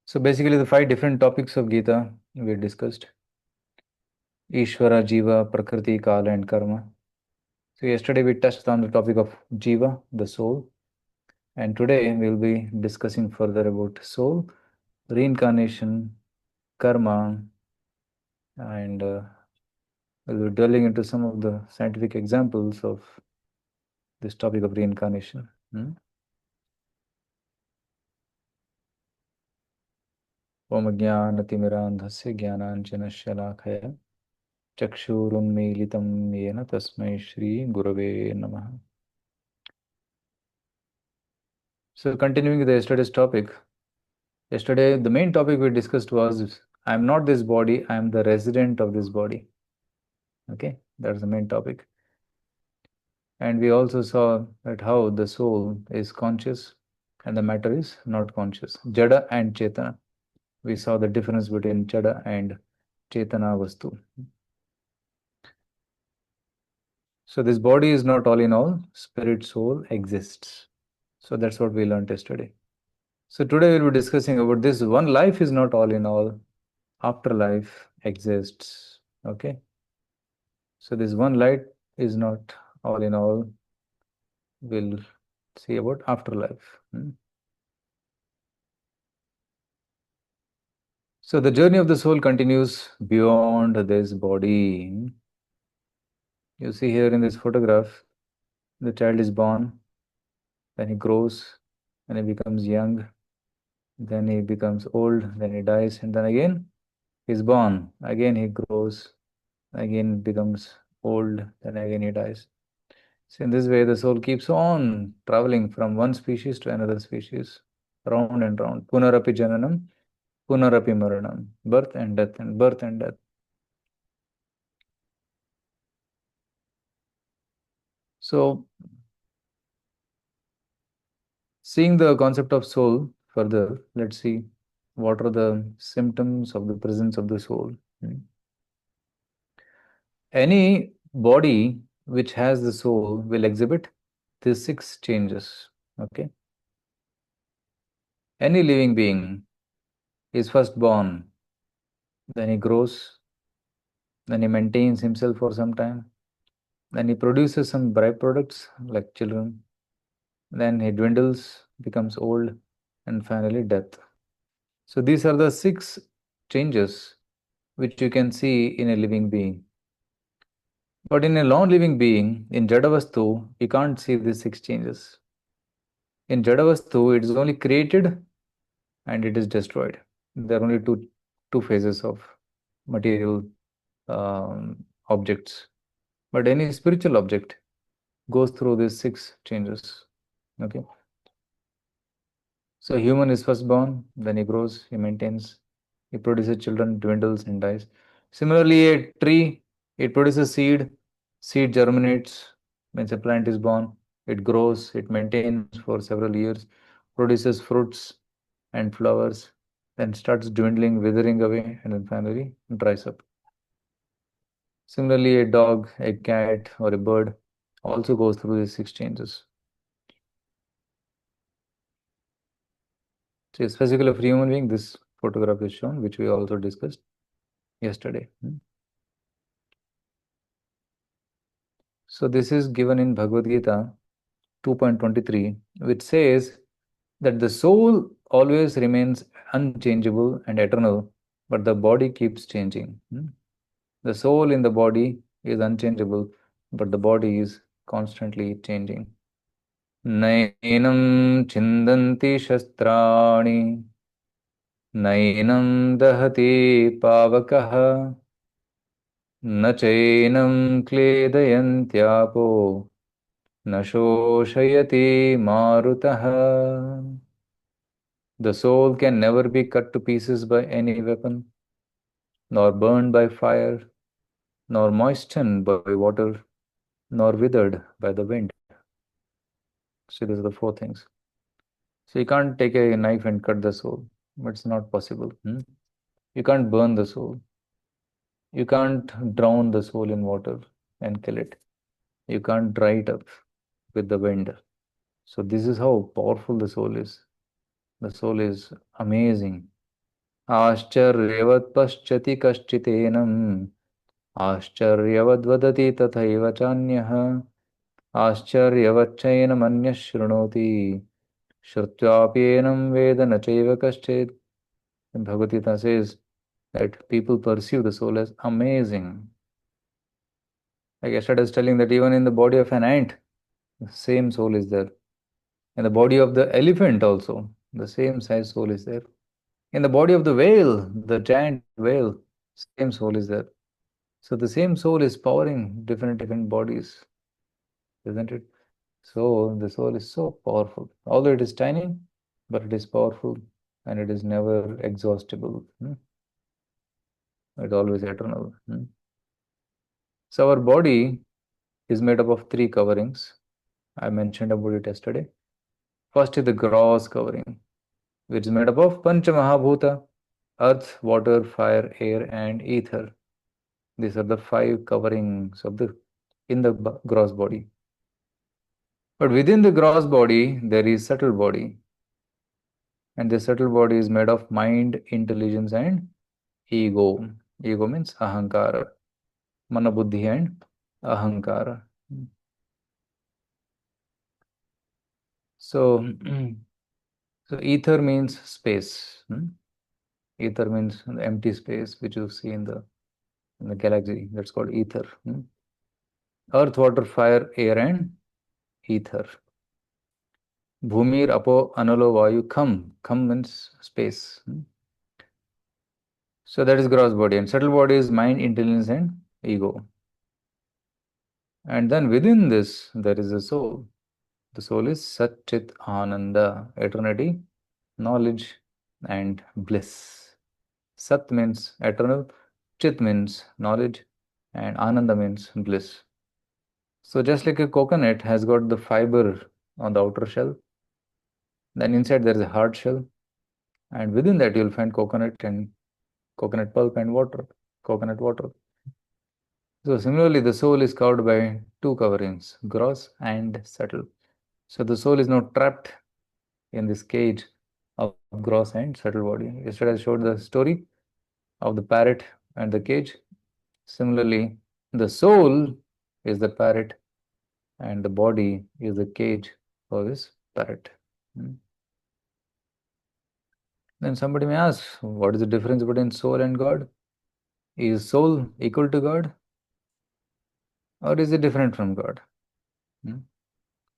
So basically, the 5 different topics of Gita we discussed: Ishvara, Jiva, Prakriti, Kala, and Karma. So yesterday we touched on the topic of Jiva, the soul, and today we'll be discussing further about soul, reincarnation, karma, and we'll be delving into some of the scientific examples of this topic of reincarnation. Om Jnanatimirandhasya Jnananjanashalakaya Chakshurunmilitam Yena Tasmai Shri Gurave Namaha. So continuing with yesterday's topic, yesterday the main topic we discussed was I am not this body, I am the resident of this body. Okay, that's the main topic. And we also saw that how the soul is conscious and the matter is not conscious. Jada and Chetana. We saw the difference between Jada and Chetana Vastu. So this body is not all in all, spirit soul exists. So that's what we learned yesterday. So today we'll be discussing about this one life is not all in all, afterlife exists. Okay. So this one light is not all in all. We'll see about afterlife. So the journey of the soul continues beyond this body. You see here in this photograph, the child is born, then he grows, then he becomes young, then he becomes old, then he dies, and then again he's born, again he grows, again becomes old, then again he dies. So in this way, the soul keeps on traveling from one species to another species, round and round. Punarapi jananam, punarapi maranam. Birth and death and birth and death. So, seeing the concept of soul further, let's see what are the symptoms of the presence of the soul. Any body which has the soul will exhibit these 6 changes. Okay. Any living being is first born, then he grows, then he maintains himself for some time, then he produces some byproducts like children, then he dwindles, becomes old, and finally death. So these are the 6 changes which you can see in a living being. But in a non-living being, in Jadavastu, you can't see these 6 changes. In Jadavastu, it is only created and it is destroyed. There are only two phases of material objects. But any spiritual object goes through these 6 changes. Okay. So human is first born, then he grows, he maintains, he produces children, dwindles and dies. Similarly, a tree, it produces seed, seed germinates, means a plant is born, it grows, it maintains for several years, produces fruits and flowers, then starts dwindling, withering away, and then finally dries up. Similarly, a dog, a cat, or a bird also goes through these 6 changes. So, specifically for human being, this photograph is shown, which we also discussed yesterday. So, this is given in Bhagavad Gita 2.23, which says that the soul always remains unchangeable and eternal, but the body keeps changing. The soul in the body is unchangeable, but the body is constantly changing. Nainam chindanti shastrani, nainam dahati pavakaha, न चैनं क्लेदयन्त्यापो न शोषयति मारुतः. The soul can never be cut to pieces by any weapon, nor burned by fire, nor moistened by water, nor withered by the wind. So these are the 4 things. So you can't take a knife and cut the soul. It's not possible. You can't burn the soul. You can't drown the soul in water and kill it. You can't dry it up with the wind. So this is how powerful the soul is. The soul is amazing. आश्चर्यवत् पश्यति कश्चितेनम् आश्चर्यवद्वदति तथैव चान्यः आश्चर्यवच्चैनमन्यः शृणोति श्रुत्वाप्येनं वेद न चैव कश्चित्. And Bhagavad Gita says that people perceive the soul as amazing. Like yesterday I was telling that even in the body of an ant, the same soul is there. In the body of the elephant also, the same size soul is there. In the body of the whale, the giant whale, same soul is there. So the same soul is powering different bodies, isn't it? So the soul is so powerful. Although it is tiny, but it is powerful and it is never exhaustible. It's always eternal. So our body is made up of three coverings. I mentioned about it yesterday. First is the gross covering, which is made up of Pancha Mahabhuta, earth, water, fire, air, and ether. These are the five coverings of the in the gross body. But within the gross body, there is subtle body. And the subtle body is made of mind, intelligence, and ego. Ego means ahankara. Manabuddhi and ahankara. So, so ether means space. Ether means the empty space which you see in the galaxy. That's called ether. Earth, water, fire, air, and ether. Bhumir, apo, analo, vayu, kham. Kham means space. So that is gross body. And subtle body is mind, intelligence, and ego. And then within this, there is a soul. The soul is Sat Chit Ananda, eternity, knowledge, and bliss. Sat means eternal, Chit means knowledge, and Ananda means bliss. So just like a coconut has got the fiber on the outer shell, then inside there is a hard shell, and within that you'll find coconut and coconut pulp and water, coconut water. So similarly, the soul is covered by two coverings, gross and subtle. So the soul is not trapped in this cage of gross and subtle body. Yesterday I showed the story of the parrot and the cage. Similarly, the soul is the parrot and the body is the cage for this parrot. Then somebody may ask, what is the difference between soul and God? Is soul equal to God? Or is it different from God?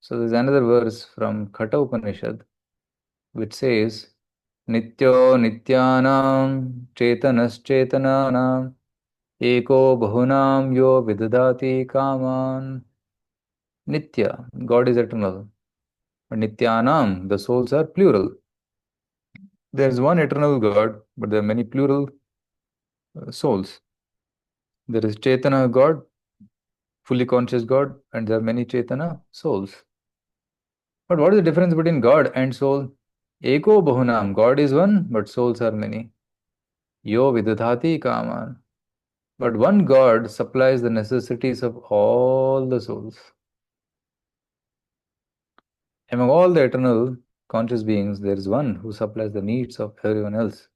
So there's another verse from Khatha Upanishad which says, Nityo Nityanam Chetanaschetanaam Eko Bahunam Yo Vidadati Kaman. Nitya, God is eternal. But Nityanam, the souls are plural. There is one eternal God, but there are many plural souls. There is Chetana God, fully conscious God, and there are many Chetana souls. But what is the difference between God and soul? Eko Bahunam, God is one, but souls are many. Yo Vidadati Kaman. But one God supplies the necessities of all the souls. Among all the eternal conscious beings, there is one who supplies the needs of everyone else.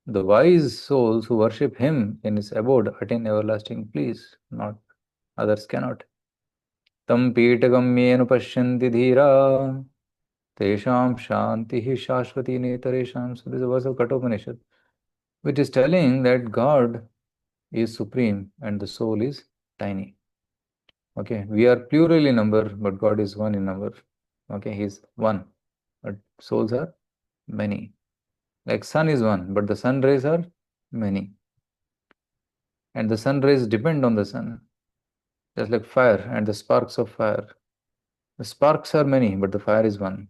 The wise souls who worship him in his abode attain everlasting peace, not others cannot. Tam pitagamyenu pashyanti dhira tesham shantihi shashvati netaresham. So this is a verse of Kathopanishad, which is telling that God is supreme and the soul is tiny. Okay, we are plural in number, but God is one in number. Okay, He is one, but souls are many. Like sun is one, but the sun rays are many. And the sun rays depend on the sun. Just like fire and the sparks of fire. The sparks are many, but the fire is one.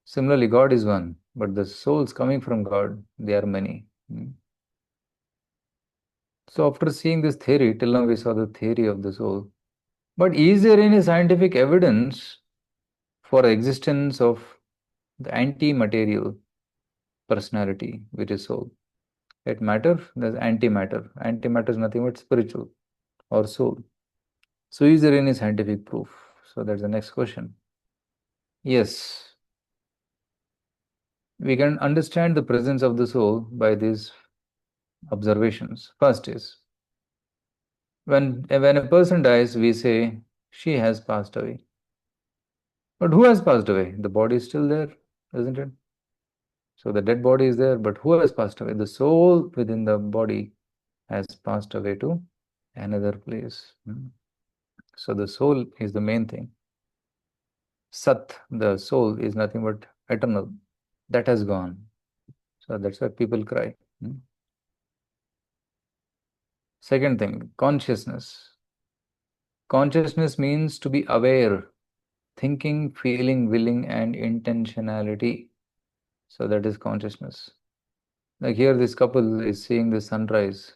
Similarly, God is one, but the souls coming from God, they are many. So after seeing this theory, till now we saw the theory of the soul. But is there any scientific evidence for the existence of the anti-material personality, which is soul? At matter, there's antimatter. Antimatter is nothing but spiritual or soul. So is there any scientific proof? So that's the next question. Yes. We can understand the presence of the soul by these observations. First is, when a person dies, we say, she has passed away. But who has passed away? The body is still there, isn't it? So the dead body is there, but who has passed away? The soul within the body has passed away to another place. So the soul is the main thing. Sat, the soul, is nothing but eternal. That has gone. So that's why people cry. Second thing, consciousness. Consciousness means to be aware, thinking, feeling, willing, and intentionality. So that is consciousness. Like here, this couple is seeing the sunrise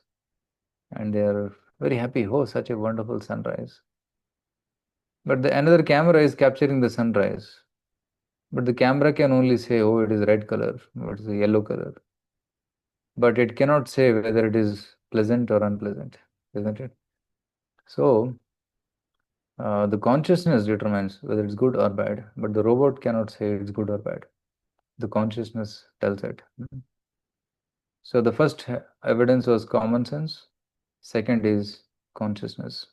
and they are very happy. Oh, such a wonderful sunrise. But another camera is capturing the sunrise. But the camera can only say, oh, it is red color, or it is a yellow color. But it cannot say whether it is pleasant or unpleasant, isn't it? So, the consciousness determines whether it's good or bad, but the robot cannot say it's good or bad. The consciousness tells it. So, the first evidence was common sense. Second is consciousness.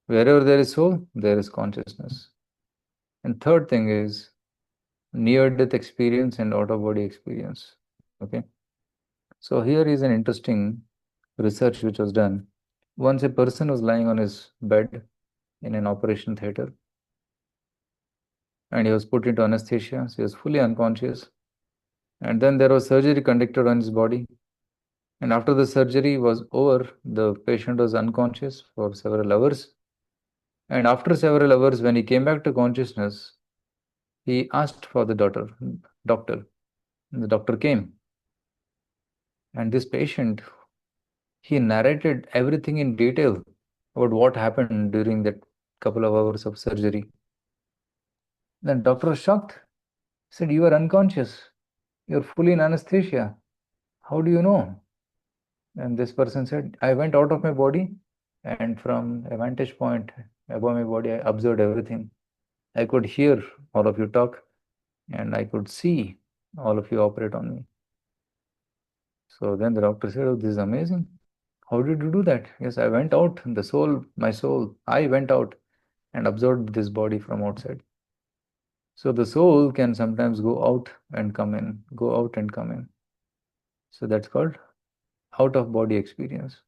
Wherever there is soul, there is consciousness. And third thing is near-death experience and out-of-body experience. Okay. So here is an interesting research which was done. Once a person was lying on his bed in an operation theater and he was put into anesthesia. So he was fully unconscious. And then there was surgery conducted on his body. And after the surgery was over, the patient was unconscious for several hours. And after several hours, when he came back to consciousness, he asked for the doctor. The doctor came. And this patient, he narrated everything in detail about what happened during that couple of hours of surgery. Then doctor was shocked. He said, you are unconscious. You're fully in anesthesia. How do you know? And this person said, I went out of my body and from a vantage point above my body, I observed everything. I could hear all of you talk and I could see all of you operate on me. So then the doctor said, oh, this is amazing. How did you do that? Yes, I went out, the soul, my soul, I went out and observed this body from outside. So the soul can sometimes go out and come in, go out and come in. So that's called out of body experience.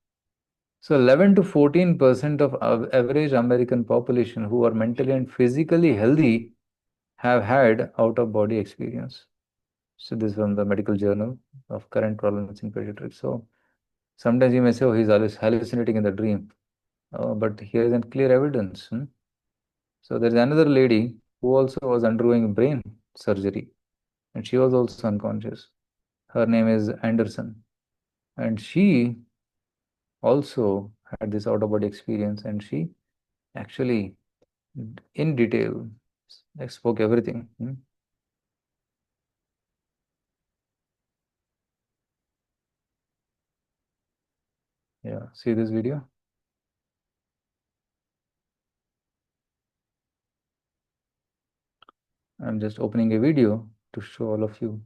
So 11 to 14% of average American population who are mentally and physically healthy have had out of body experience. So this is from the medical journal of current problems in pediatrics. So sometimes you may say, oh, he's always hallucinating in the dream. But here is clear evidence. So there's another lady who also was undergoing brain surgery and she was also unconscious. Her name is Anderson. And she also had this out of body experience and she actually in detail spoke everything. Yeah, see this video? I'm just opening a video to show all of you.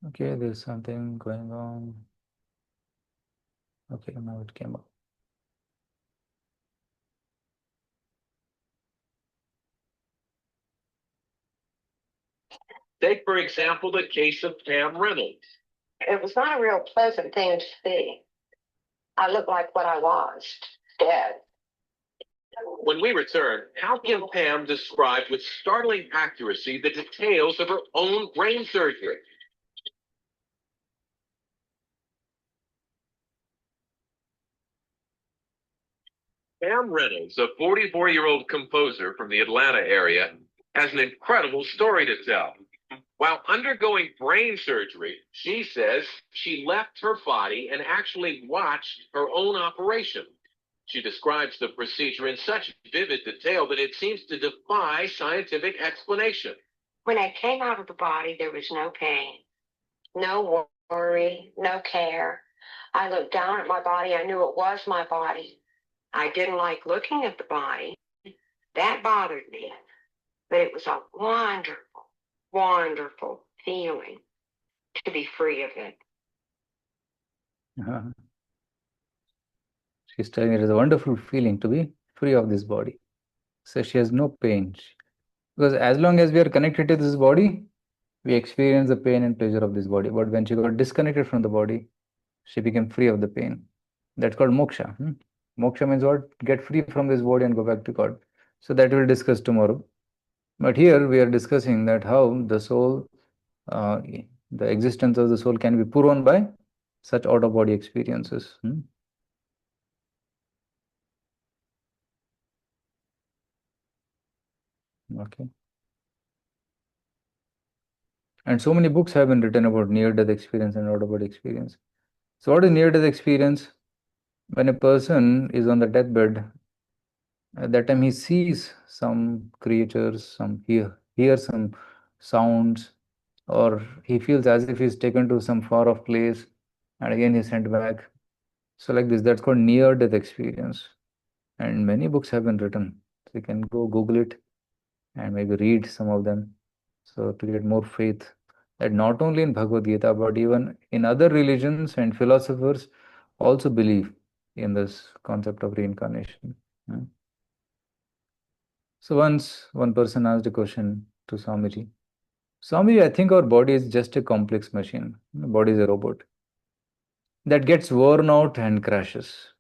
Okay, there's something going on. Okay, now it came up. Take, for example, the case of Pam Reynolds. It was not a real pleasant thing to see. I looked like what I was, dead. When we return, how can Pam describe with startling accuracy the details of her own brain surgery? Pam Reynolds, a 44-year-old composer from the Atlanta area, has an incredible story to tell. While undergoing brain surgery, she says she left her body and actually watched her own operation. She describes the procedure in such vivid detail that it seems to defy scientific explanation. When I came out of the body, there was no pain, no worry, no care. I looked down at my body. I knew it was my body. I didn't like looking at the body. That bothered me. But it was a wonderful, wonderful feeling to be free of it. Uh, She's telling it is a wonderful feeling to be free of this body. So she has no pain. Because as long as we are connected to this body, we experience the pain and pleasure of this body. But when she got disconnected from the body, she became free of the pain. That's called moksha. Moksha means what? Get free from this body and go back to God. So that we'll discuss tomorrow. But here we are discussing that how the soul, uh, the existence of the soul can be proven by such out of body experiences. Okay. And so many books have been written about near death experience and out of body experience. So, what is near death experience? When a person is on the deathbed, at that time he sees some creatures, hears some sounds, or he feels as if he's taken to some far off place and again he's sent back. So, like this, that's called near death experience. And many books have been written. So, you can go Google it and maybe read some of them. So, to get more faith that not only in Bhagavad Gita, but even in other religions and philosophers also believe in this concept of reincarnation. Hmm. So once one person asked a question to Swamiji, Swamiji, I think our body is just a complex machine. The body is a robot that gets worn out and crashes.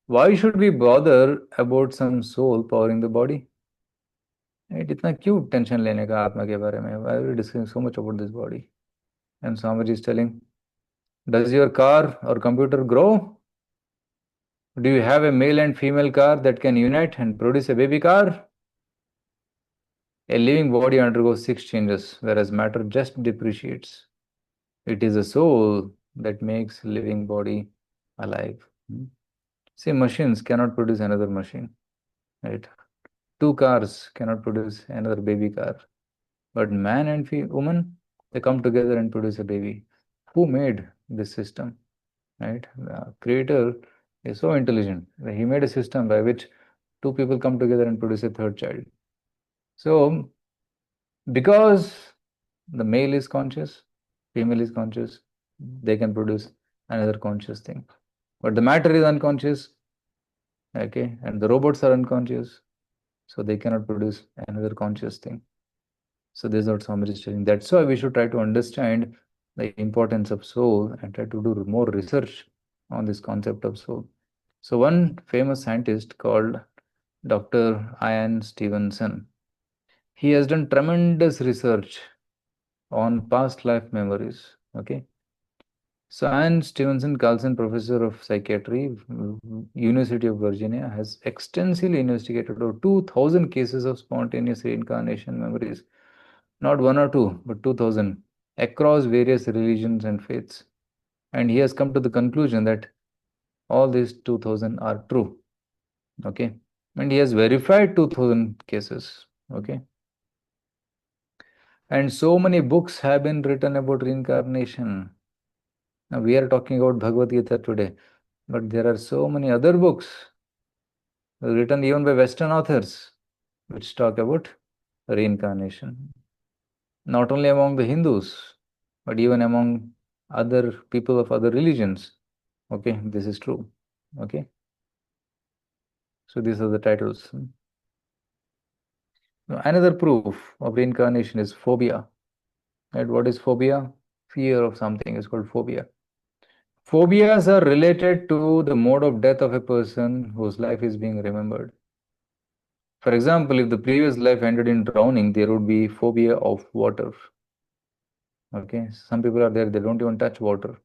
Why should we bother about some soul powering the body? Right? इतना क्यों tension लेने का आत्मा के बारे में? Why are we discussing so much about this body? And Swamiji is telling, does your car or computer grow? Do you have a male and female car that can unite and produce a baby car? A living body undergoes six changes, whereas matter just depreciates. It is a soul that makes living body alive. See, machines cannot produce another machine, right? Two cars cannot produce another baby car. But man and woman, they come together and produce a baby. Who made this system? Right? The creator is so intelligent that he made a system by which two people come together and produce a third child. So, because the male is conscious, female is conscious, they can produce another conscious thing. But the matter is unconscious, okay, and the robots are unconscious, so they cannot produce another conscious thing. So this is what Swami is telling. That's why we should try to understand the importance of soul and try to do more research on this concept of soul. So one famous scientist called Dr. Ian Stevenson, he has done tremendous research on past life memories. Okay. So Ian Stevenson Carlson, professor of psychiatry, University of Virginia, has extensively investigated over 2,000 cases of spontaneous reincarnation memories, not one or two, but 2,000 across various religions and faiths. And he has come to the conclusion that all these 2,000 are true. Okay. And he has verified 2,000 cases. Okay. And so many books have been written about reincarnation. Now we are talking about Bhagavad Gita today, but there are so many other books written even by Western authors which talk about reincarnation. Not only among the Hindus, but even among other people of other religions. Okay, this is true. Okay. So these are the titles. Now, another proof of reincarnation is phobia. And what is phobia? Fear of something is called phobia. Phobias are related to the mode of death of a person whose life is being remembered. For example, if the previous life ended in drowning, there would be phobia of water. Okay, some people are there, they don't even touch water.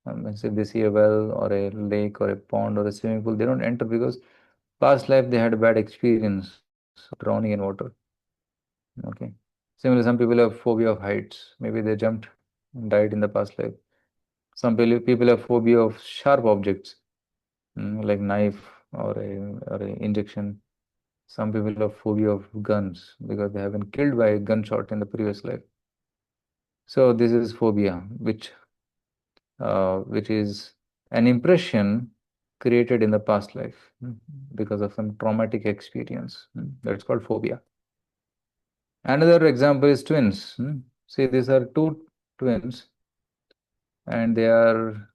If they see a well or a lake or a pond or a swimming pool, they don't enter because past life they had a bad experience of drowning in water. Okay. Similarly, some people have phobia of heights. Maybe they jumped and died in the past life. Some people have phobia of sharp objects, like knife or a injection. Some people have phobia of guns because they have been killed by a gunshot in the previous life. So this is phobia, which is an impression created in the past life because of some traumatic experience. That's called phobia. Another example is twins. See, these are two twins, and they're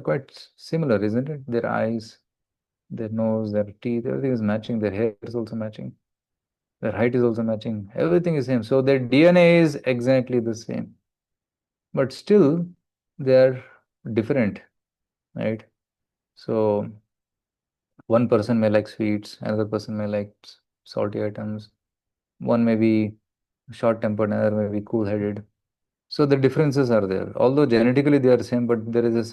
quite similar, isn't it? Their eyes, their nose, their teeth, everything is matching. Their hair is also matching. Their height is also matching. Everything is same. So their DNA is exactly the same. But still, they're different, right? So one person may like sweets, another person may like salty items. One may be short-tempered, another may be cool-headed. So the differences are there. Although genetically they are same, but there is a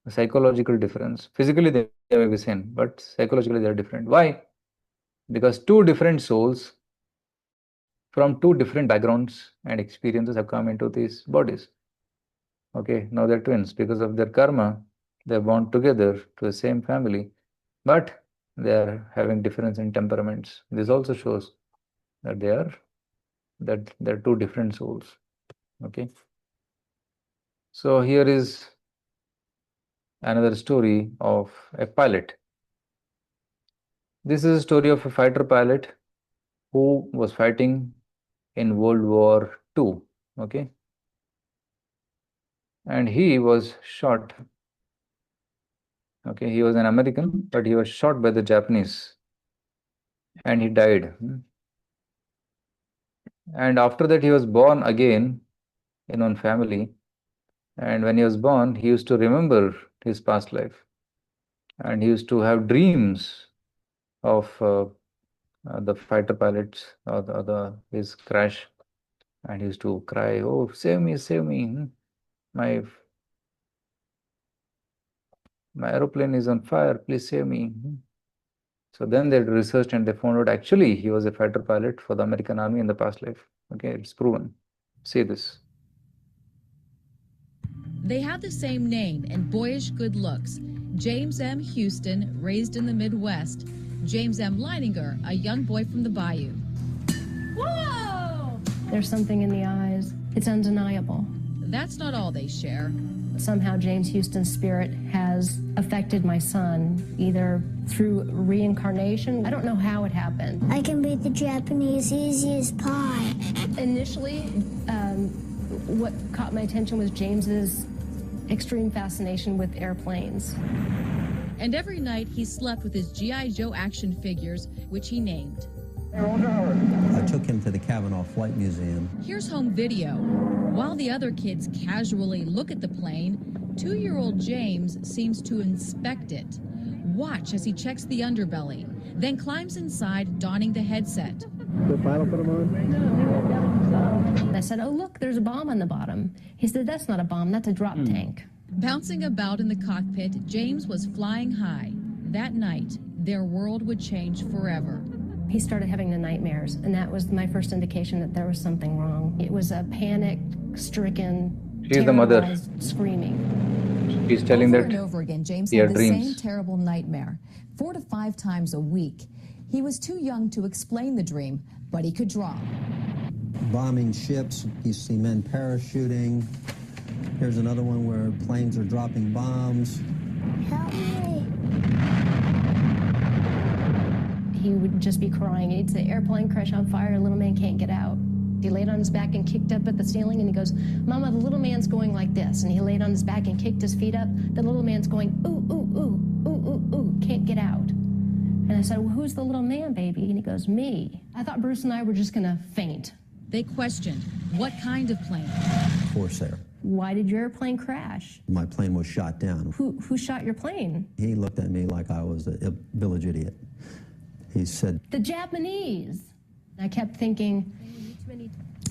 psychological difference. Physically they may be same, but psychologically they are different. Why? Because two different souls from two different backgrounds and experiences have come into these bodies. Okay, now they're twins. Because of their karma, they're born together to the same family, but they are having difference in temperaments. This also shows that they're two different souls. Okay. So here is another story of a pilot. This is a story of a fighter pilot who was fighting in World War II. Okay. And he was shot. Okay, he was an American, but he was shot by the Japanese and he died. And after that, he was born again in one family. And when he was born, he used to remember his past life. And he used to have dreams of the fighter pilots or his crash. And he used to cry, "Oh, save me, save me. My aeroplane is on fire. Please save me." So then they researched and they found out actually he was a fighter pilot for the American Army in the past life. Okay, it's proven. See this. They have the same name and boyish good looks. James M. Houston, raised in the Midwest. James M. Leininger, a young boy from the Bayou. Whoa! There's something in the eyes. It's undeniable. That's not all they share. Somehow James Houston's spirit has affected my son, either through reincarnation. I don't know how it happened. I can read the Japanese easy as pie. Initially, what caught my attention was James's extreme fascination with airplanes. And every night he slept with his G.I. Joe action figures, which he named. I took him to the Cavanaugh Flight Museum. Here's home video. While the other kids casually look at the plane, 2-year-old James seems to inspect it. Watch as he checks the underbelly, then climbs inside, donning the headset. The pilot put him on? I said, "Oh, look, there's a bomb on the bottom." He said, "That's not a bomb, that's a drop tank." Bouncing about in the cockpit, James was flying high. That night, their world would change forever. He started having the nightmares, and that was my first indication that there was something wrong. It was a panic-stricken, She's the mother. terrorized screaming. He's telling Over that and over again, James he had had the same dreams. terrible nightmare, 4 to 5 times a week. He was too young to explain the dream, but he could draw. Bombing ships, you see men parachuting. Here's another one where planes are dropping bombs. Help me. He would just be crying. He'd say, "Airplane crash on fire, little man can't get out." He laid on his back and kicked up at the ceiling, and he goes, "Mama, the little man's going like this." And he laid on his back and kicked his feet up. The little man's going, "Ooh, ooh, ooh, ooh, ooh, ooh," can't get out. And I said, "Well, who's the little man, baby?" And he goes, "Me." I thought Bruce and I were just gonna faint. They questioned, what kind of plane? Corsair. "Why did your airplane crash? My plane was shot down. Who shot your plane?" He looked at me like I was a village idiot. He said, "The Japanese." I kept thinking,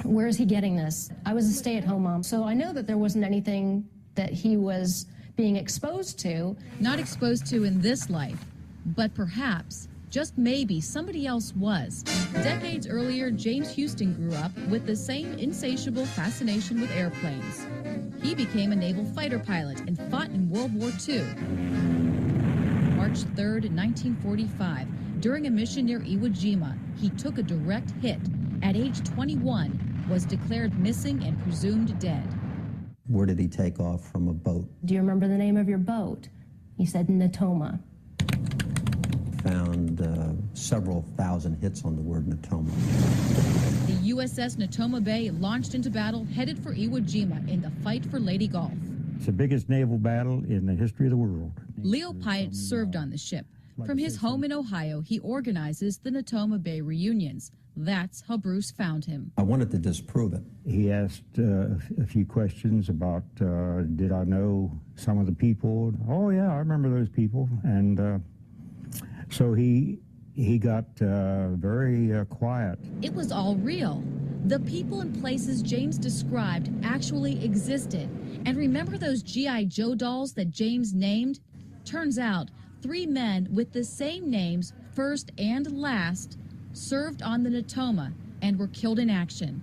where is he getting this? I was a stay-at-home mom, so I know that there wasn't anything that he was being exposed to. Not exposed to in this life, but perhaps, just maybe, somebody else was. Decades earlier, James Houston grew up with the same insatiable fascination with airplanes. He became a naval fighter pilot and fought in World War II. March 3, 1945, during a mission near Iwo Jima, he took a direct hit. At age 21, was declared missing and presumed dead. Where did he take off from a boat? Do you remember the name of your boat? He said Natoma. Found several thousand hits on the word Natoma. The USS Natoma Bay launched into battle, headed for Iwo Jima in the fight for Leyte Gulf. It's the biggest naval battle in the history of the world. Leo Pyatt served on the ship. From his home in Ohio, he organizes the Natoma Bay reunions. That's how Bruce found him. I wanted to disprove it. He asked a few questions about, did I know some of the people? Oh, yeah, I remember those people. And so he got very quiet. It was all real. The people and places James described actually existed. And remember those G.I. Joe dolls that James named? Turns out 3 men with the same names, first and last, served on the Natoma and were killed in action.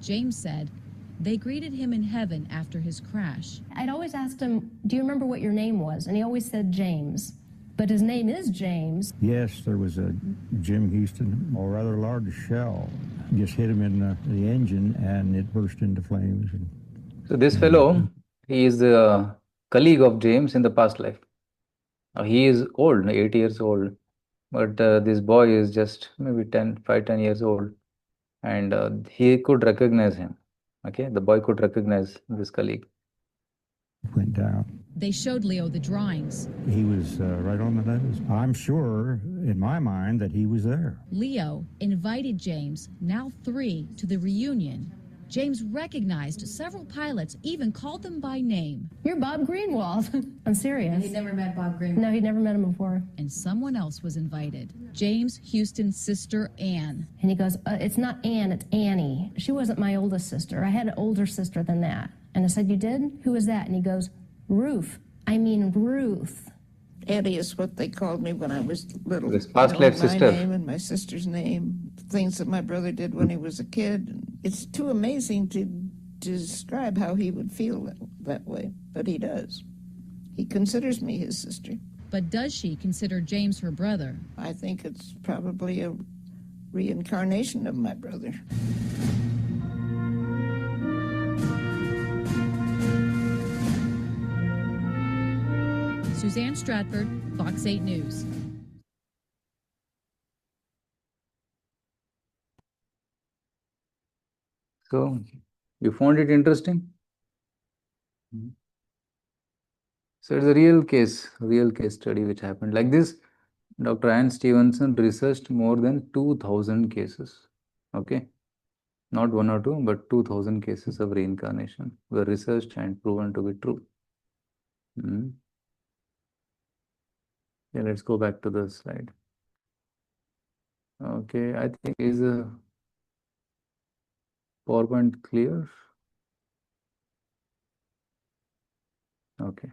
James said they greeted him in heaven after his crash. I'd always asked him, do you remember what your name was? And he always said James. But his name is James. Yes, there was a Jim Houston, a rather large shell, just hit him in the engine and it burst into flames. So this fellow, he is a colleague of James in the past life. He is old, 80 years old. But this boy is just maybe 10 years old. And he could recognize him. Okay, the boy could recognize this colleague. Went down. They showed Leo the drawings. He was right on the nose. I'm sure, in my mind, that he was there. Leo invited James, now 3, to the reunion. James recognized several pilots, even called them by name. You're Bob Greenwald. I'm serious. He'd never met Bob Green. No, he'd never met him before. And someone else was invited. James Houston's sister, Ann. And he goes, it's not Ann, it's Annie. She wasn't my oldest sister. I had an older sister than that. And I said, you did? Who was that? And he goes, Ruth. I mean Ruth. Eddie is what they called me when I was little. His past life sister. My name and my sister's name, things that my brother did when he was a kid. It's too amazing to describe how he would feel that way, but he does. He considers me his sister. But does she consider James her brother? I think it's probably a reincarnation of my brother. Suzanne Stratford, Fox 8 News. So, you found it interesting? So, it's a real case study which happened. Like this, Dr. Anne Stevenson researched more than 2,000 cases. Okay? Not 1 or 2, but 2,000 cases of reincarnation were researched and proven to be true. Yeah, let's go back to the slide. Okay, I think is a PowerPoint clear? Okay.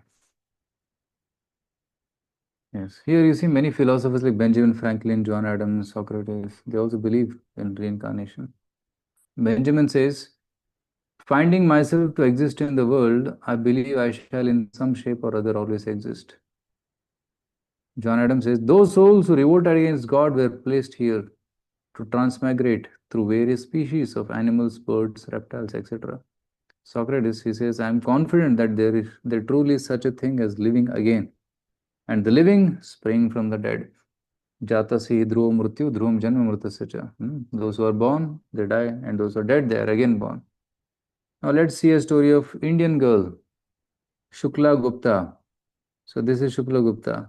Yes, here you see many philosophers like Benjamin Franklin, John Adams, Socrates, they also believe in reincarnation. Benjamin says, finding myself to exist in the world, I believe I shall in some shape or other always exist. John Adams says, those souls who revolted against God were placed here to transmigrate through various species of animals, birds, reptiles, etc. Socrates, he says, I am confident that there truly is such a thing as living again, and the living spring from the dead. Jatasi dhruva mrityu dhruvam janma mritasya cha. Those who are born, they die, and those who are dead, they are again born. Now let's see a story of Indian girl, Shukla Gupta. So this is Shukla Gupta.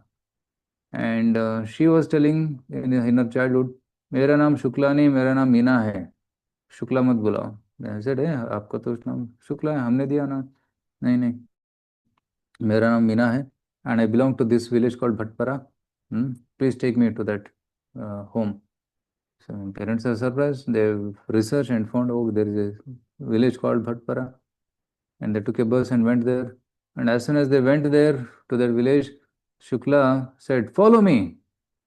And she was telling in her childhood, मेरा नाम शुक्ला नहीं, मेरा नाम मीना है, शुक्ला मत बुलाओ. I said, आपका तो नाम शुक्ला है, हमने दिया ना. नहीं, मेरा नाम मीना है, and I belong to this village called Bhatpara. Please take me to that home. So when parents are surprised, they researched and found, oh, there is a village called Bhatpara. And they took a bus and went there. And as soon as they went there to that village, Shukla said, follow me.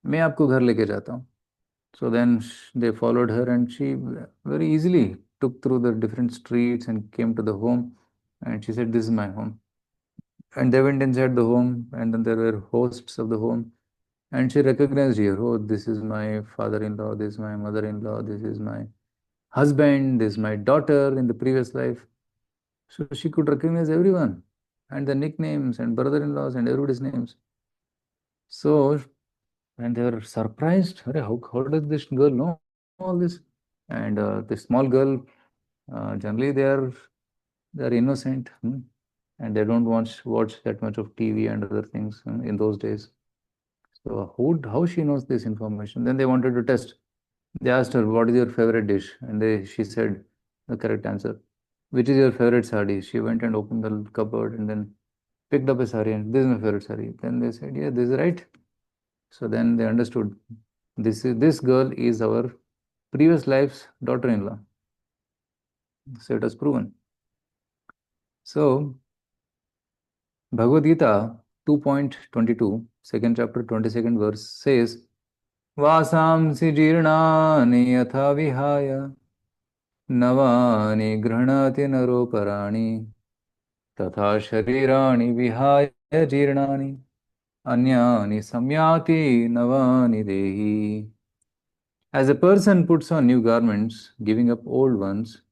मैं आपको घर लेके जाता हूँ. So then they followed her, and she very easily took through the different streets and came to the home. And she said, this is my home. And they went inside the home, and then there were hosts of the home. And she recognized here, oh, this is my father-in-law, this is my mother-in-law, this is my husband, this is my daughter in the previous life. So she could recognize everyone and the nicknames and brother-in-laws and everybody's names. So, and they were surprised, how does this girl know all this? And the small girl, generally they're innocent, and they don't watch that much of TV and other things in those days. So how she knows this information? Then they wanted to test. They asked her, "What is your favorite dish?" And she said the correct answer. "Which is your favorite sari?" She went and opened the cupboard and then picked up a sari, and this is my favorite sari. Then they said, "Yeah, this is right." So then they understood this girl is our previous life's daughter-in-law. So it was proven. So Bhagavad Gita 2.22, second chapter, 22nd verse says, Vasamsi jirnani yatha vihaya navani grhanati naroparani tatha sharirani vihaya jirnani anyani samyati navani dehi. As a person puts on new garments, giving up old ones,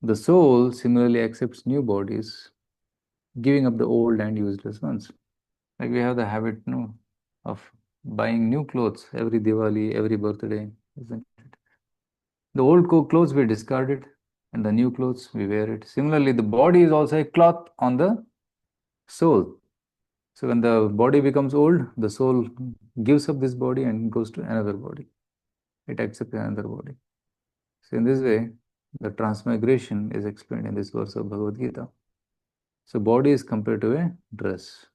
the soul similarly accepts new bodies, giving up the old and useless ones. Like we have the habit, of buying new clothes every Diwali, every birthday, isn't it? The old clothes we discarded, and the new clothes we wear it. Similarly, the body is also a cloth on the soul. So when the body becomes old, the soul gives up this body and goes to another body. It accepts another body. So in this way, the transmigration is explained in this verse of Bhagavad Gita. So body is compared to a dress.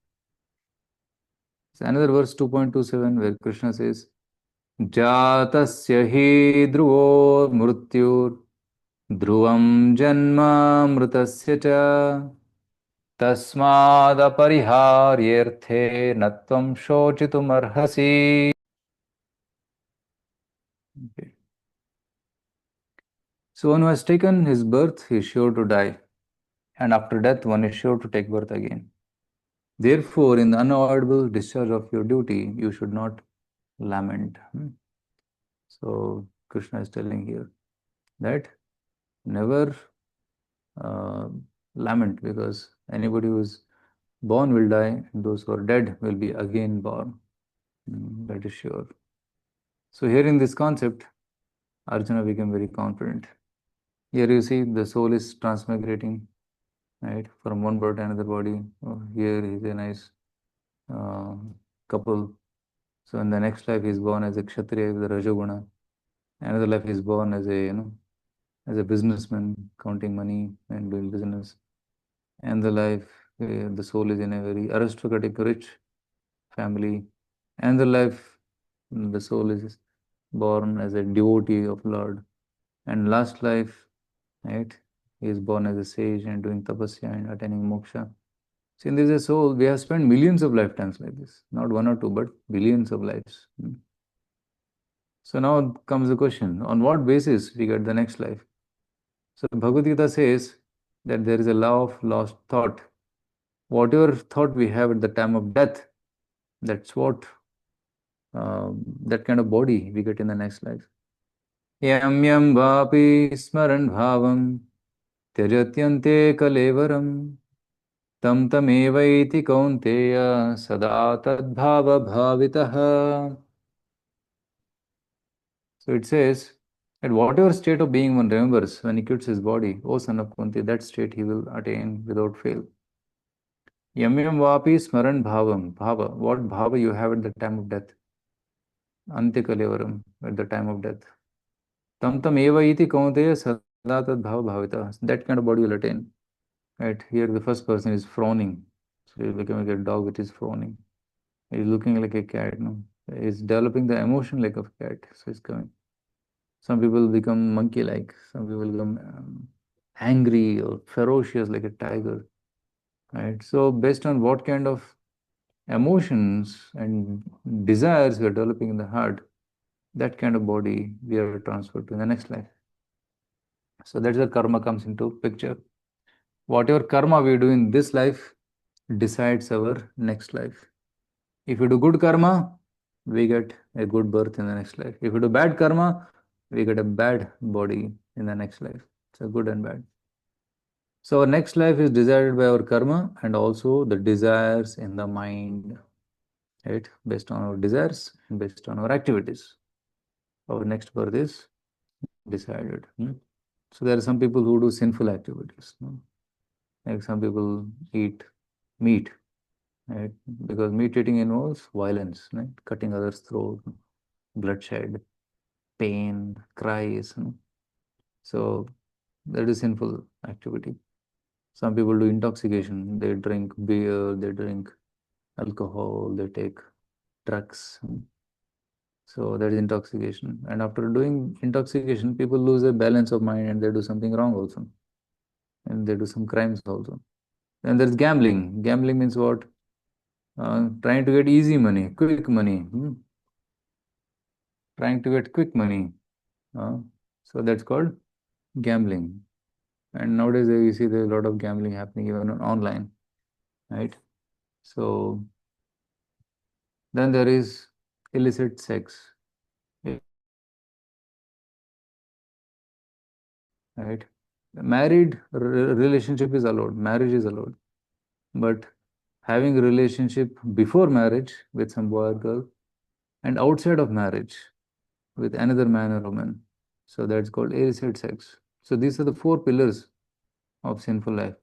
So another verse 2.27 where Krishna says, जातस्य हि ध्रुवो मृत्युर्ध्रुवं जन्म मृतस्य च तस्मादपरिहार्येऽर्थे न त्वं शोचितुमर्हसि. Okay. So one who has taken his birth is sure to die, and after death one is sure to take birth again. Therefore, in the unavoidable discharge of your duty, you should not lament. So Krishna is telling here that never lament, because anybody who is born will die, and those who are dead will be again born. That is sure. So hearing this concept, Arjuna became very confident. Here you see the soul is transmigrating, right, from one body to another body. Oh, here is a nice couple. So in the next life he is born as a Kshatriya with a Rajoguna. Another life he is born as as a businessman, counting money and doing business. And the life, the soul is in a very aristocratic, rich family. And the life, the soul is born as a devotee of Lord. And last life, right, he is born as a sage and doing tapasya and attaining moksha. So in this soul, we have spent millions of lifetimes like this. Not one or two, but billions of lives. So now comes the question, on what basis we get the next life? So Bhagavad Gita says that there is a law of lost thought. Whatever thought we have at the time of death, that's what, that kind of body we get in the next life. Yam yam vapi smaran bhavam tyajatyante kalevaram tam tamevaiti kaunteya sada tadbhava bhavitaha. So it says that whatever state of being one remembers when he quits his body, O son of Kunti, that state he will attain without fail. Yam yam vapi smaran bhavam. Bhava. What bhava you have at the time of death? Antikalevaram, at the time of death. Tam tam eva iti kaunteya sada tad bhava bhavita. That kind of body will attain. Right? Here the first person is frowning. So he's becoming a dog which is frowning. He's looking like a cat. No? He's developing the emotion like a cat. So he's coming. Some people become monkey-like. Some people become angry or ferocious like a tiger. Right? So based on what kind of emotions and desires we are developing in the heart, that kind of body we are transferred to in the next life. So that's where karma comes into picture. Whatever karma we do in this life decides our next life. If you do good karma, we get a good birth in the next life. If we do bad karma, we get a bad body in the next life. So good and bad. So our next life is decided by our karma and also the desires in the mind, right? Based on our desires and based on our activities. Our next birth is decided. So there are some people who do sinful activities. Like some people eat meat, right? Because meat eating involves violence, right? Cutting others' throat, bloodshed, pain, cries. So that is sinful activity. Some people do intoxication. They drink beer, they drink alcohol, they take drugs. So that is intoxication. And after doing intoxication, people lose their balance of mind and they do something wrong also. And they do some crimes also. And there's gambling. Gambling means what? Trying to get easy money, quick money. Trying to get quick money. So that's called gambling. And nowadays you see there's a lot of gambling happening even online, right? So then there is illicit sex, right? Married relationship is allowed, marriage is allowed, but having a relationship before marriage with some boy or girl and outside of marriage with another man or woman, so that's called illicit sex. So these are the four pillars of sinful life.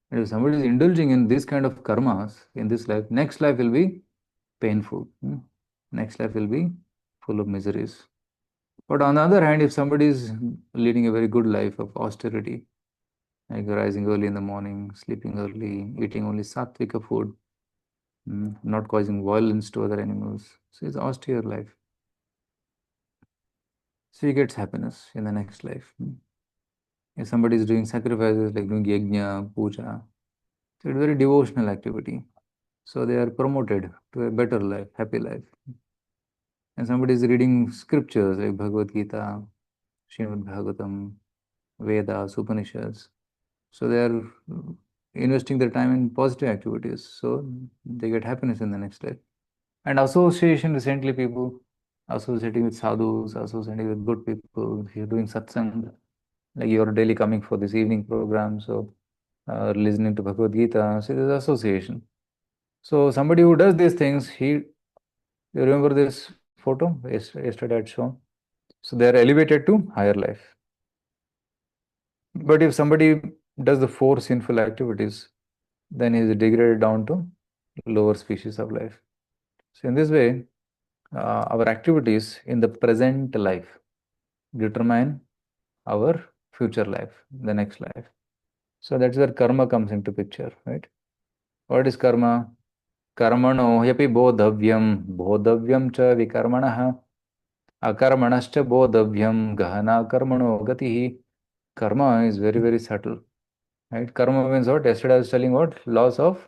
And if somebody is indulging in this kind of karmas in this life, next life will be painful. Next life will be full of miseries. But on the other hand, if somebody is leading a very good life of austerity, like rising early in the morning, sleeping early, eating only sattvika food, not causing violence to other animals, so it's austere life. So he gets happiness in the next life. If somebody is doing sacrifices like doing yajna, puja, so it's very devotional activity. So they are promoted to a better life, happy life. And somebody is reading scriptures like Bhagavad Gita, Srimad Bhagavatam, Vedas, Upanishads. So they are investing their time in positive activities. So they get happiness in the next life. And association, recently people associating with sadhus, associating with good people, you're doing satsang, like you're daily coming for this evening program, so listening to Bhagavad Gita, so there's association. So somebody who does these things, you remember this photo yesterday I had shown? So they are elevated to higher life. But if somebody does the four sinful activities, then he is degraded down to lower species of life. So in this way, our activities in the present life determine our future life, the next life. So that's where karma comes into picture, right? What is karma? Karmano hyapi bodhavyam, bodhavyam cha vikarmanah, akarmanascha bodhavyam, gahana karmano gatihi. Karma is very, very subtle, right? Karma means what? Yesterday I was telling what? Laws of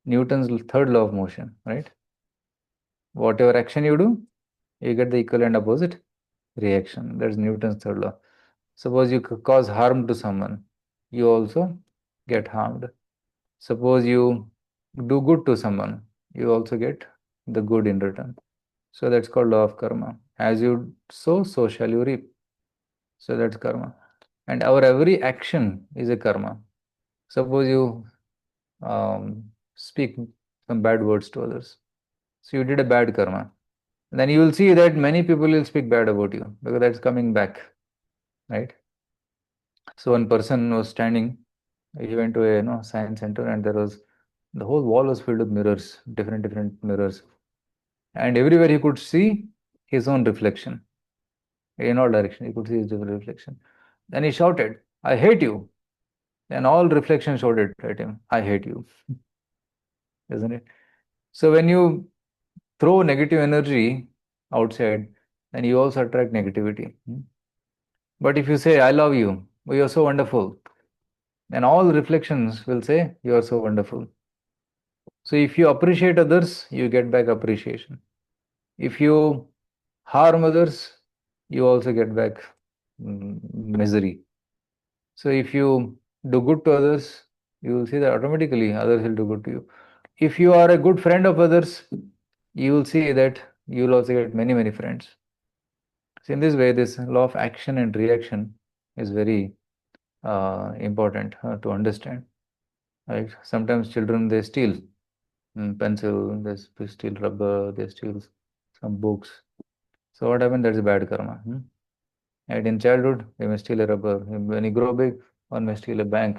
Newton's third law of motion, right? Whatever action you do, you get the equal and opposite reaction. That's Newton's third law. Suppose you cause harm to someone, you also get harmed. Suppose you do good to someone, you also get the good in return. So that's called law of karma. As you sow, so shall you reap. So that's karma. And our every action is a karma. Suppose you speak some bad words to others. So you did a bad karma. Then you will see that many people will speak bad about you because that's coming back, right? So one person was standing, he went to a science center and there was the whole wall was filled with mirrors, different mirrors. And everywhere he could see his own reflection. In all directions, he could see his different reflection. Then he shouted, I hate you. Then all reflections shouted at him, I hate you. Isn't it? So when you throw negative energy outside, then you also attract negativity. But if you say, I love you, oh, you're so wonderful, then all reflections will say, you are so wonderful. So if you appreciate others, you get back appreciation. If you harm others, you also get back misery. So if you do good to others, you will see that automatically others will do good to you. If you are a good friend of others, you will see that you'll also get many, many friends. So in this way, this law of action and reaction is very important to understand. Right? Sometimes children, they steal pencil, they steal rubber, they steal some books. So what happens? That's a bad karma. And in childhood, they may steal a rubber. When you grow big, one may steal a bank,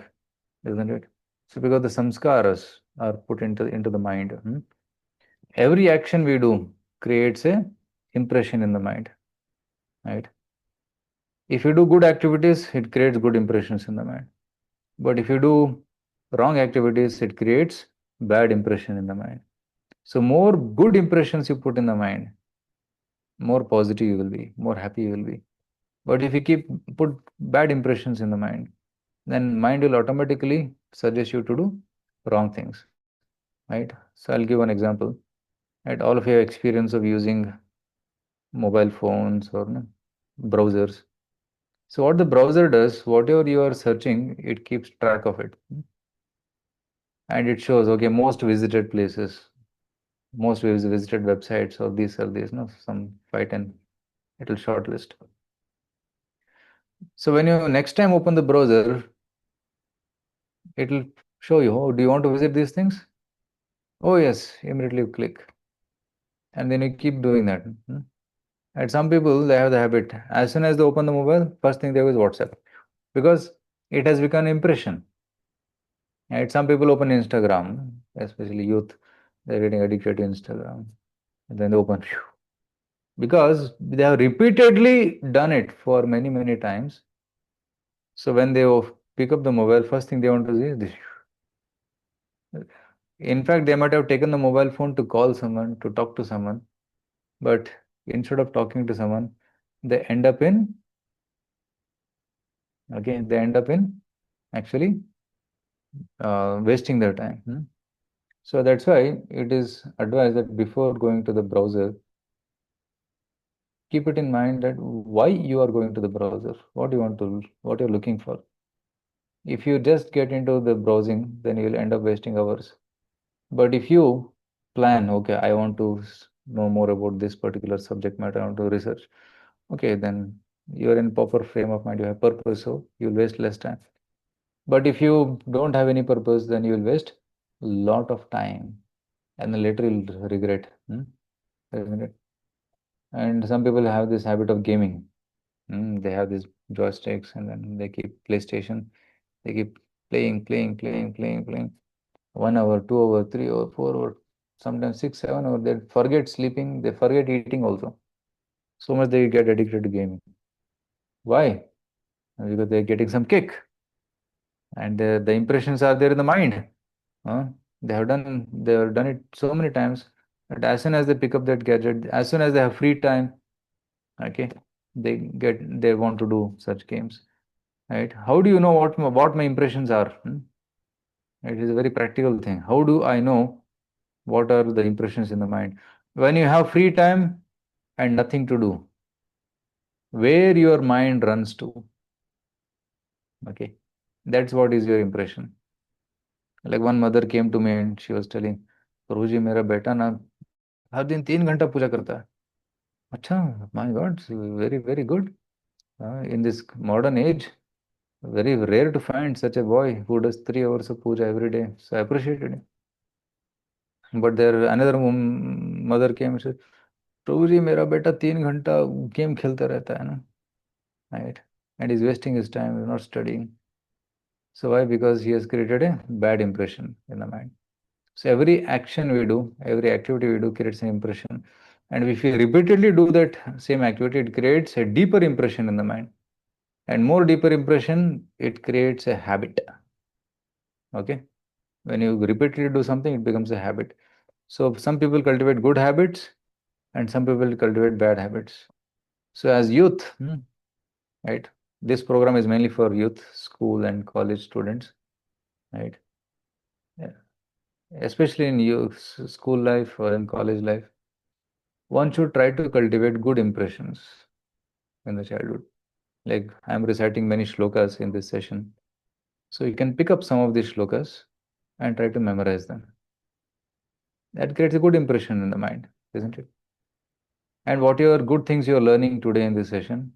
isn't it? So because the samskaras are put into the mind. Every action we do creates a impression in the mind, right? If you do good activities, it creates good impressions in the mind. But if you do wrong activities, it creates bad impression in the mind. So more good impressions you put in the mind, more positive you will be, more happy you will be. But if you keep put bad impressions in the mind, then mind will automatically suggest you to do wrong things, right? So I'll give one example. Right, all of you have experience of using mobile phones or browsers. So what the browser does, whatever you are searching, it keeps track of it, and it shows, okay, most visited places, most visited websites, or these are these, some 5, 10, it will shortlist. So when you next time open the browser, it will show you, oh, do you want to visit these things? Oh yes, immediately you click, and then you keep doing that. And some people, they have the habit, as soon as they open the mobile, first thing they do is WhatsApp, because it has become an impression. Right? Some people open Instagram, especially youth, they're getting addicted to Instagram. And then they open, because they have repeatedly done it for many, many times. So when they pick up the mobile, first thing they want to see is this. In fact, they might have taken the mobile phone to call someone, to talk to someone, but instead of talking to someone, they end up in, they end up in actually wasting their time. So that's why it is advised that before going to the browser, keep it in mind that why you are going to the browser, what you're looking for. If you just get into the browsing, then you'll end up wasting hours. But if you plan, okay, I want to know more about this particular subject matter, I want to research, okay, then you're in proper frame of mind, you have purpose, so you'll waste less time. But if you don't have any purpose, then you will waste a lot of time, and then later you'll regret. Isn't it? And some people have this habit of gaming. They have these joysticks, and then they keep PlayStation. They keep playing. 1 hour, 2 hour, 3 hour, 4 hour, sometimes 6, 7 hour. They forget sleeping. They forget eating also. So much they get addicted to gaming. Why? Because they're getting some kick, and the impressions are there in the mind. They have done it so many times that as soon as they pick up that gadget, as soon as they have free time, okay, they want to do such games, right? How do you know what my impressions are? It is a very practical thing. How do I know what are the impressions in the mind? When you have free time and nothing to do, where your mind runs to, okay, that's what is your impression. Like one mother came to me and she was telling, Guruji, मेरा बेटा ना हर दिन 3 घंटा पूजा करता है. अच्छा, my God, very very good. In this modern age, very rare to find such a boy who does 3 hours of puja every day. So I appreciated him. But there another mother came and said, प्रभु जी मेरा बेटा 3 घंटा game खेलता रहता है ना, right? And he's wasting his time, he's not studying. So why? Because he has created a bad impression in the mind. So every action we do, every activity we do creates an impression. And if we repeatedly do that same activity, it creates a deeper impression in the mind. And more deeper impression, it creates a habit. Okay? When you repeatedly do something, it becomes a habit. So some people cultivate good habits and some people cultivate bad habits. So as youth, right? This program is mainly for youth, school and college students, right? Yeah. Especially in youth, school life or in college life, one should try to cultivate good impressions in the childhood. Like I'm reciting many shlokas in this session. So you can pick up some of these shlokas and try to memorize them. That creates a good impression in the mind, isn't it? and what are good things you are learning today in this session.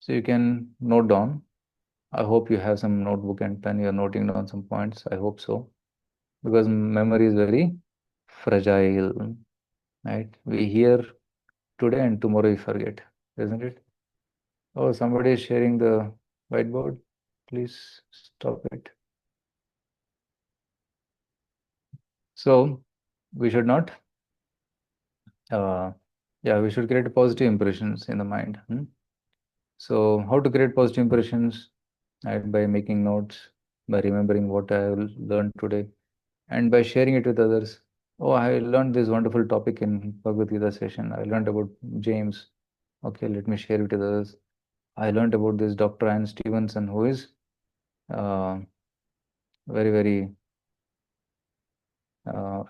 So you can note down. I hope you have some notebook and pen. You are noting down some points. I hope so, because memory is very fragile, right? We hear today and tomorrow we forget, isn't it? Oh, somebody is sharing the whiteboard. Please stop it. So we should not, yeah, we should create positive impressions in the mind. So how to create positive impressions? Right, by making notes, by remembering what I have learned today, and by sharing it with others. Oh, I learned this wonderful topic in Bhagavad Gita session. I learned about James. Okay, let me share it with others. I learned about this Dr. Anne Stevenson, who is uh, very, very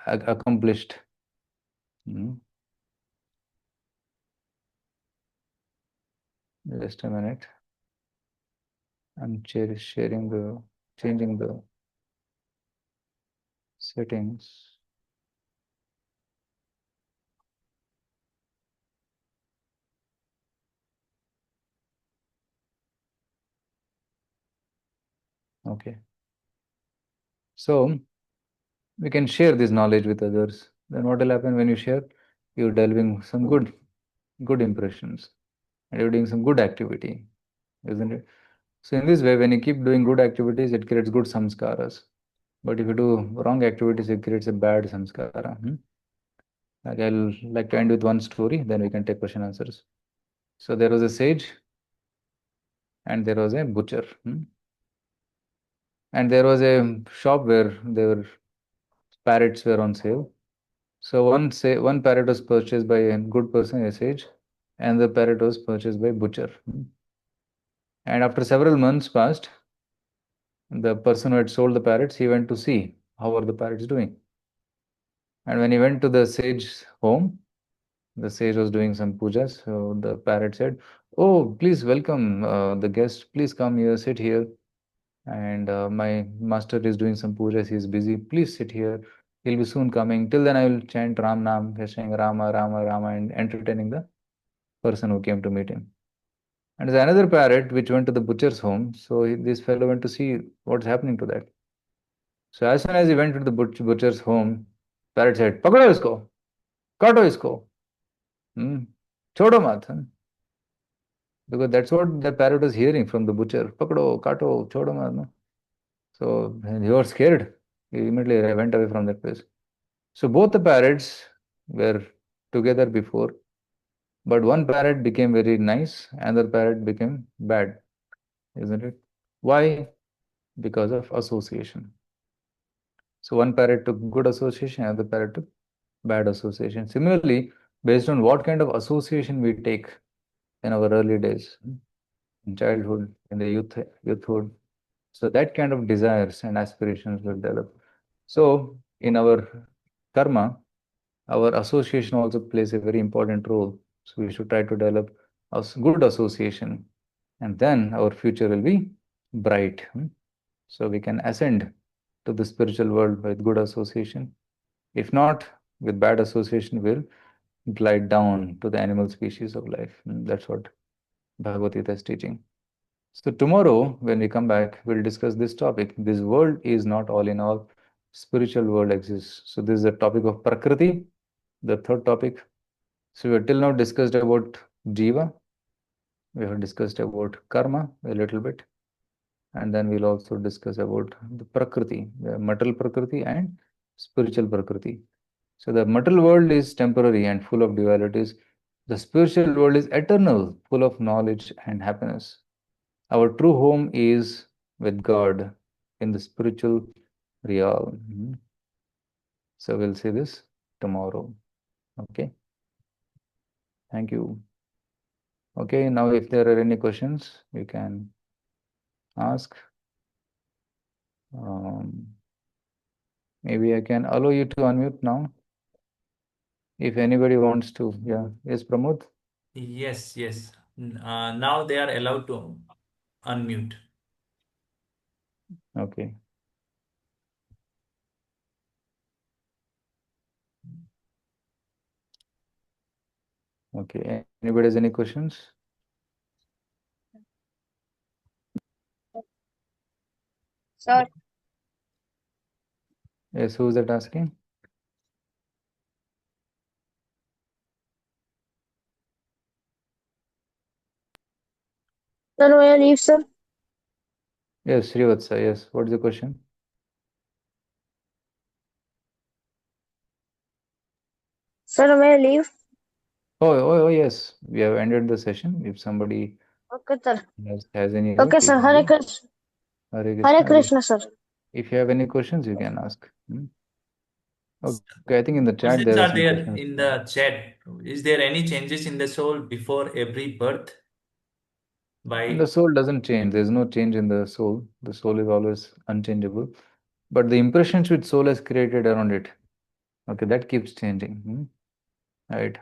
accomplished. Hmm. Just a minute. I'm sharing the, changing the settings. Okay. So we can share this knowledge with others. Then what will happen when you share? You're delving some good impressions, and you're doing some good activity, isn't it? So in this way, when you keep doing good activities, it creates good samskaras. But if you do wrong activities, it creates a bad samskara. Like I'll like to end with one story, then we can take question answers. So there was a sage and there was a butcher. And there was a shop where there parrots were on sale. So one parrot was purchased by a good person, a sage, and the parrot was purchased by butcher. And after several months passed, the person who had sold the parrots, he went to see how are the parrots doing. And when he went to the sage's home, the sage was doing some pujas. So the parrot said, "Oh, please welcome the guest. Please come here, sit here. And my master is doing some pujas. He's busy. Please sit here. He'll be soon coming. Till then, I will chant Ram Nam, saying Rama, Rama, Rama, and entertaining the person who came to meet him." And there's another parrot which went to the butcher's home. So this fellow went to see what's happening to that. So as soon as he went to the butcher's home, parrot said, "Pakdo isko, kato isko, hmm, chodo mat." Because that's what the parrot was hearing from the butcher. Pakdo, kato, chodo mat. No? So he was scared. He immediately went away from that place. So both the parrots were together before, but one parrot became very nice, another parrot became bad, isn't it? Why? Because of association. So one parrot took good association, another parrot took bad association. Similarly, based on what kind of association we take in our early days, in childhood, in the youthhood, so that kind of desires and aspirations will develop. So in our karma, our association also plays a very important role. So we should try to develop a good association, and then our future will be bright. So we can ascend to the spiritual world with good association. If not, with bad association, we'll glide down to the animal species of life. That's what Bhagavad Gita is teaching. So tomorrow, when we come back, we'll discuss this topic. This world is not all in all. Spiritual world exists. So this is the topic of Prakriti, the third topic. So we have till now discussed about Jiva. We have discussed about Karma a little bit. And then we'll also discuss about the Prakriti, the material Prakriti and spiritual Prakriti. So the material world is temporary and full of dualities. The spiritual world is eternal, full of knowledge and happiness. Our true home is with God in the spiritual realm. So we'll see this tomorrow. Okay. Thank you. Okay. Now, if there are any questions, you can ask. Maybe I can allow you to unmute now. If anybody wants to, yeah. Yes, Pramod? Yes, yes. Now they are allowed to unmute. Okay. Okay. Anybody has any questions? Sir, Yes, who is that asking? sir, may I leave, sir? Yes, Srivatsa. Yes. What is the question? Sir, may I leave? Oh, yes. We have ended the session. If somebody Okay, sir. has any Okay, doubt, you sir. can Hare go. Krishna. Hare Hare Krishna. Yes. Krishna, sir. If you have any questions, you can ask. Okay, I think in the chat Questions there are are some there questions. in the chat. Is there any changes in the soul before every birth? And the By soul doesn't change. There's no change in the soul. The soul is always unchangeable. But the impressions which soul has created around it, okay, that keeps changing. Right?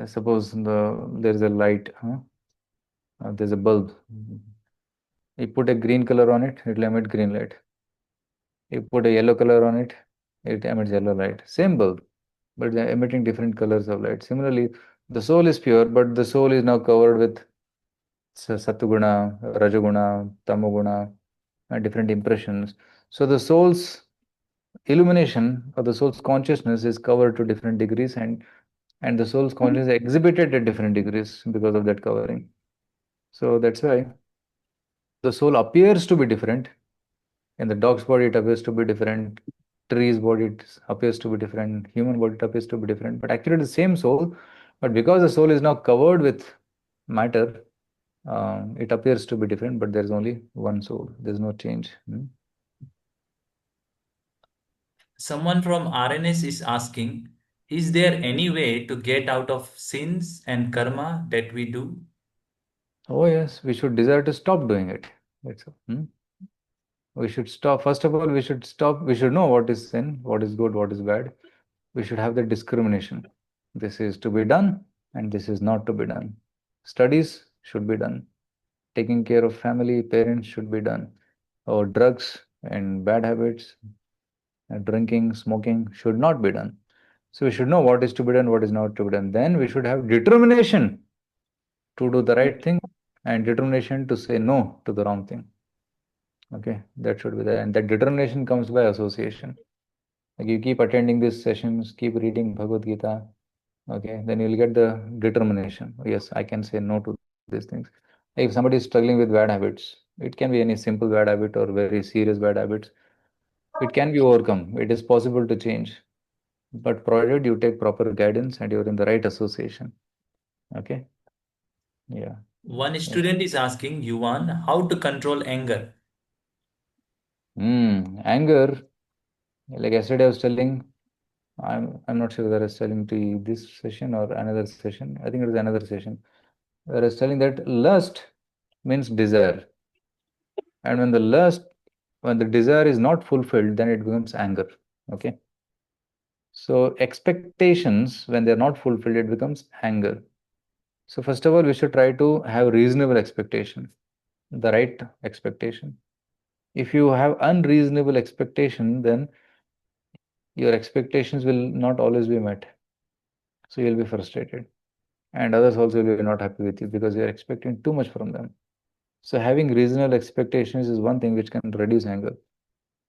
Suppose there's a light, there's a bulb. You put a green color on it, it will emit green light. You put a yellow color on it, it emits yellow light. Same bulb, but they're emitting different colors of light. Similarly, the soul is pure, but the soul is now covered with Satuguna, Rajaguna, Tamoguna, and different impressions. So the soul's illumination or the soul's consciousness is covered to different degrees, and the soul's consciousness is exhibited at different degrees because of that covering. So that's why the soul appears to be different. In the dog's body, it appears to be different. Tree's body, it appears to be different. Human body, it appears to be different. But actually, the same soul. But because the soul is now covered with matter, it appears to be different. But there is only one soul. There is no change. someone from RNS is asking, is there any way to get out of sins and karma that we do? Oh yes, we should desire to stop doing it. That's all. We should stop. First of all, we should stop. We should know what is sin, what is good, what is bad. We should have the discrimination. This is to be done and this is not to be done. Studies should be done. Taking care of family, parents should be done. Or drugs and bad habits, drinking, smoking should not be done. So we should know what is to be done, what is not to be done. Then we should have determination to do the right thing and determination to say no to the wrong thing. Okay, that should be there. And that determination comes by association. Like you keep attending these sessions, keep reading Bhagavad Gita, okay, then you'll get the determination. Yes, I can say no to these things. If somebody is struggling with bad habits, it can be any simple bad habit or very serious bad habits. It can be overcome. It is possible to change, but provided you take proper guidance and you're in the right association. Okay. Yeah. One student is asking Yuan how to control anger. Anger. Like yesterday, I was telling. I'm not sure whether I was telling to you this session or another session. I think it was another session. Where I was telling that lust means desire, and when the desire is not fulfilled, then it becomes anger. Okay. So expectations, when they're not fulfilled, it becomes anger. So first of all, we should try to have reasonable expectation, the right expectation. If you have unreasonable expectation, then your expectations will not always be met. So you'll be frustrated. And others also will be not happy with you because you're expecting too much from them. So having reasonable expectations is one thing which can reduce anger.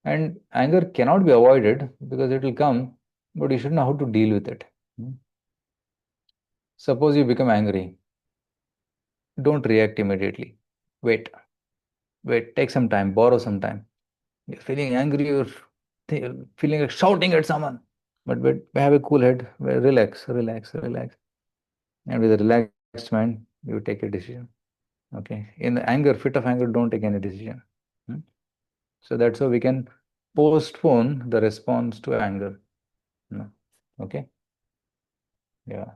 And anger cannot be avoided because it will come, but you should know how to deal with it. Suppose you become angry, don't react immediately. Wait, take some time, borrow some time. You're feeling angry, you're feeling like shouting at someone. But have a cool head, relax, relax, relax. And with a relaxed mind, you take a decision. Okay. In the anger, fit of anger, don't take any decision. Hmm? So that's how we can postpone the response to anger. No. Okay. Yeah.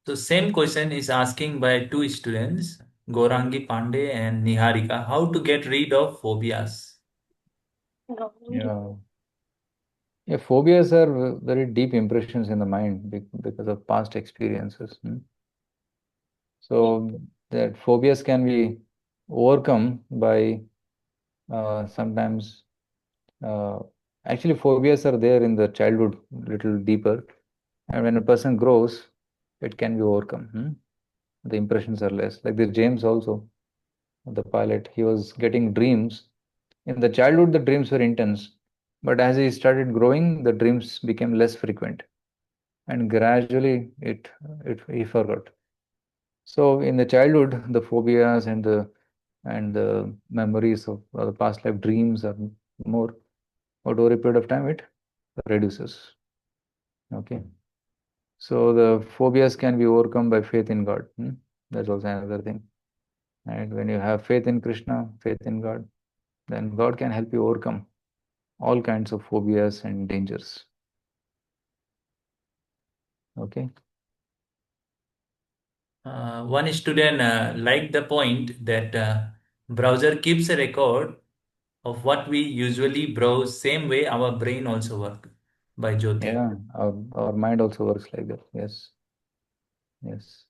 So same question is asking by two students, Gorangi Pandey and Niharika, how to get rid of phobias. Yeah. Yeah. Phobias are very deep impressions in the mind because of past experiences. So that phobias can be overcome by sometimes actually phobias are there in the childhood little deeper, and when a person grows, it can be overcome. The impressions are less. Like the James also, the pilot, he was getting dreams. In the childhood, the dreams were intense, but as he started growing, the dreams became less frequent, and gradually it he forgot. So in the childhood, the phobias and the memories of the past life dreams are more, but over a period of time, it reduces. Okay. So the phobias can be overcome by faith in God. That's also another thing. And when you have faith in Krishna, faith in God, then God can help you overcome all kinds of phobias and dangers. Okay. One student liked the point that browser keeps a record of what we usually browse. Same way our brain also work by Jyoti. Yeah, our mind also works like that. Yes. Yes.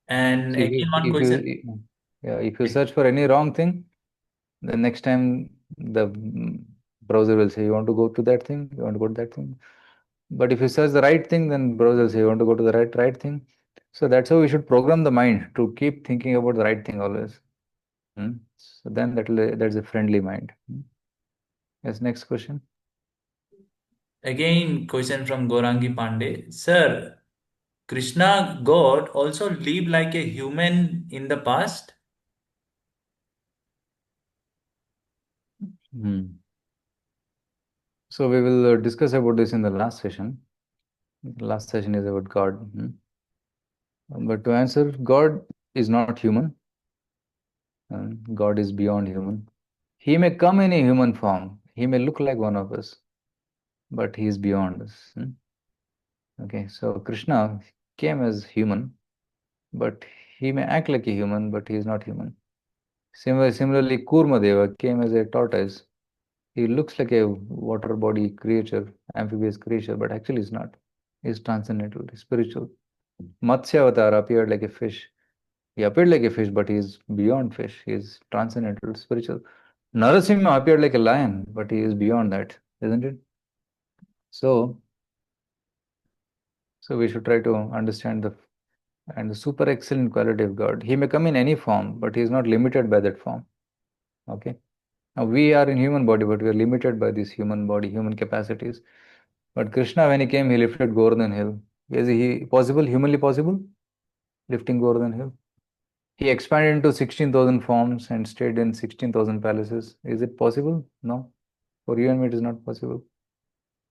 And See, again, one if question. you yeah, if you search for any wrong thing, the next time the browser will say you want to go to that thing, you want to go to that thing. But if you search the right thing, then browser will say you want to go to the right thing. So that's how we should program the mind to keep thinking about the right thing always. So then that's a friendly mind. Yes, next question. Again, question from Gorangi Pandey. Sir, Krishna God also lived like a human in the past? Hmm. So we will discuss about this in the last session. The last session is about God. But to answer, God is not human. God is beyond human. He may come in a human form. He may look like one of us, but he is beyond us. Okay, so Krishna came as human, but he may act like a human, but he is not human. Similarly, Kurmadeva came as a tortoise. He looks like a water body creature, amphibious creature, but actually is not. He is transcendental, spiritual. Matsya Avatar appeared like a fish. He appeared like a fish, but he is beyond fish. He is transcendental, spiritual. Narasimha appeared like a lion, but he is beyond that, isn't it? So, so we should try to understand the super excellent quality of God. He may come in any form, but he is not limited by that form. Okay. Now we are in human body, but we are limited by this human body, human capacities. But Krishna, when he came, he lifted Govardhan Hill. Is he possible, humanly possible? Lifting Govardhan Hill? He expanded into 16,000 forms and stayed in 16,000 palaces. Is it possible? No. For you and me, it is not possible.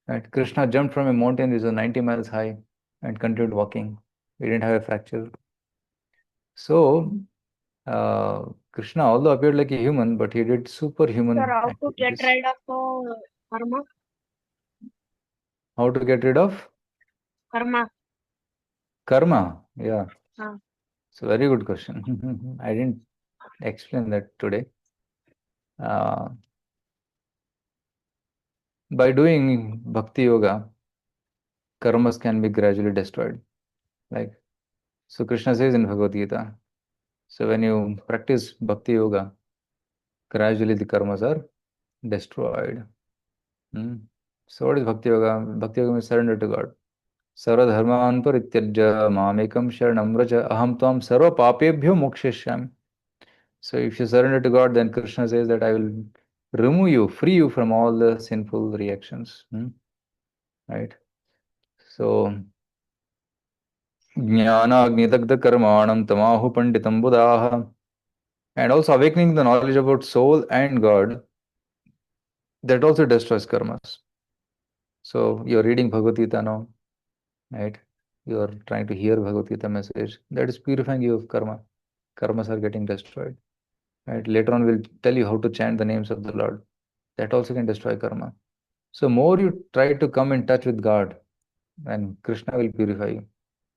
Right? Krishna jumped from a mountain which was 90 miles high and continued walking. He didn't have a fracture. So, Krishna, although appeared like a human, but he did Sir, superhuman how to get activities. rid of karma? How to get rid of Karma. karma? Yeah, Uh, it's a very good question. I didn't explain that today. Uh, by doing bhakti yoga, karmas can be gradually destroyed. Like, so Krishna says in Bhagavad Gita. So when you practice bhakti yoga, gradually the karmas are destroyed. Hmm. So what is bhakti yoga? Bhakti yoga means surrender to God. Sarva dharman parityajya mamekam sharanam vraja aham tvam sarva papebhyo moksheshyami. So if you surrender to God, then Krishna says that I will remove you, free you from all the sinful reactions. Right? So jnana karmanam tamahu panditam buddhaha. And also awakening the knowledge about soul and God, that also destroys karmas. So you're reading Bhagavad Gita now, right? You're trying to hear Bhagavad Gita message. That is purifying you of karma. Karmas are getting destroyed. Right? Later on, we'll tell you how to chant the names of the Lord. That also can destroy karma. So more you try to come in touch with God, and Krishna will purify you.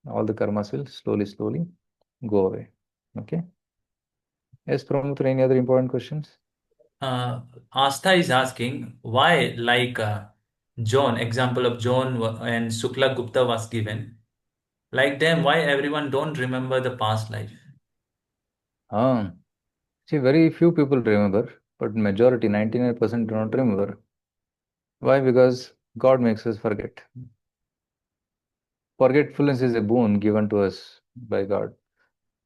All the karmas will slowly go away. Okay. Yes, Pramutra, any other important questions? Uh, Astha is asking why, like John, example of John and Sukla Gupta was given. Like them, why everyone don't remember the past life? Ah, see, very few people remember, but majority, 99% do not remember. Why? Because God makes us forget. Forgetfulness is a boon given to us by God.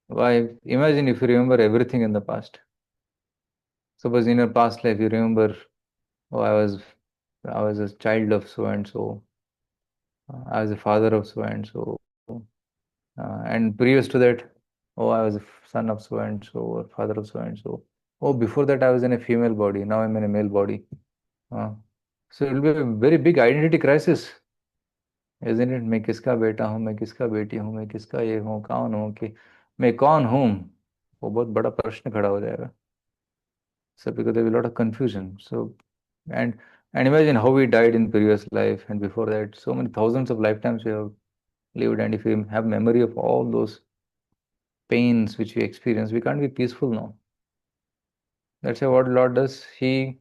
Why? Imagine if you remember everything in the past. Suppose in your past life you remember, oh, I was a child of so and so. I was a father of so and so. And previous to that, oh, I was a son of so and so, or father of so and so. Oh, before that I was in a female body. Now I'm in a male body. Uh, so it will be a very big identity crisis, isn't it? मैं किसका बेटा हूँ, मैं किसका बेटी हूँ, मैं किसका ये हूँ, कौन हूँ, कि मैं कौन हूँ, वो बहुत बड़ा प्रश्न खड़ा हो जाएगा. So because there will be a lot of confusion. So and and imagine how we died in previous life and before that. So many thousands of lifetimes we have lived, and if we have memory of all those pains which we experience, we can't be peaceful now. That's why what Lord does, He,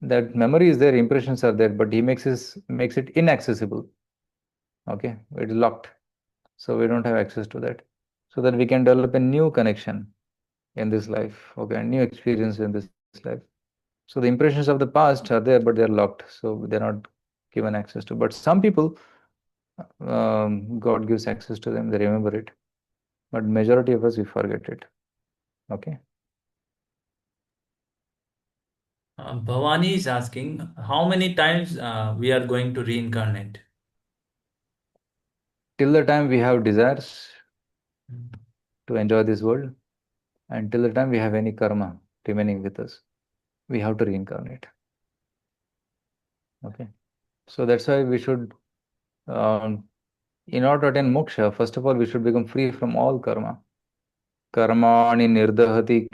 that memory is there, impressions are there, but He makes it inaccessible. Okay, it is locked, so we don't have access to that, so that we can develop a new connection in this life. Okay, a new experience in this life. So the impressions of the past are there, but they're locked, so they're not given access to. But some people, God gives access to them; they remember it. But majority of us, we forget it. Okay. Bhavani is asking how many times we are going to reincarnate. Till the time we have desires to enjoy this world, and till the time we have any karma remaining with us, we have to reincarnate. Okay. So that's why we should, in order to attain moksha, first of all, we should become free from all karma. Karmani nirdahati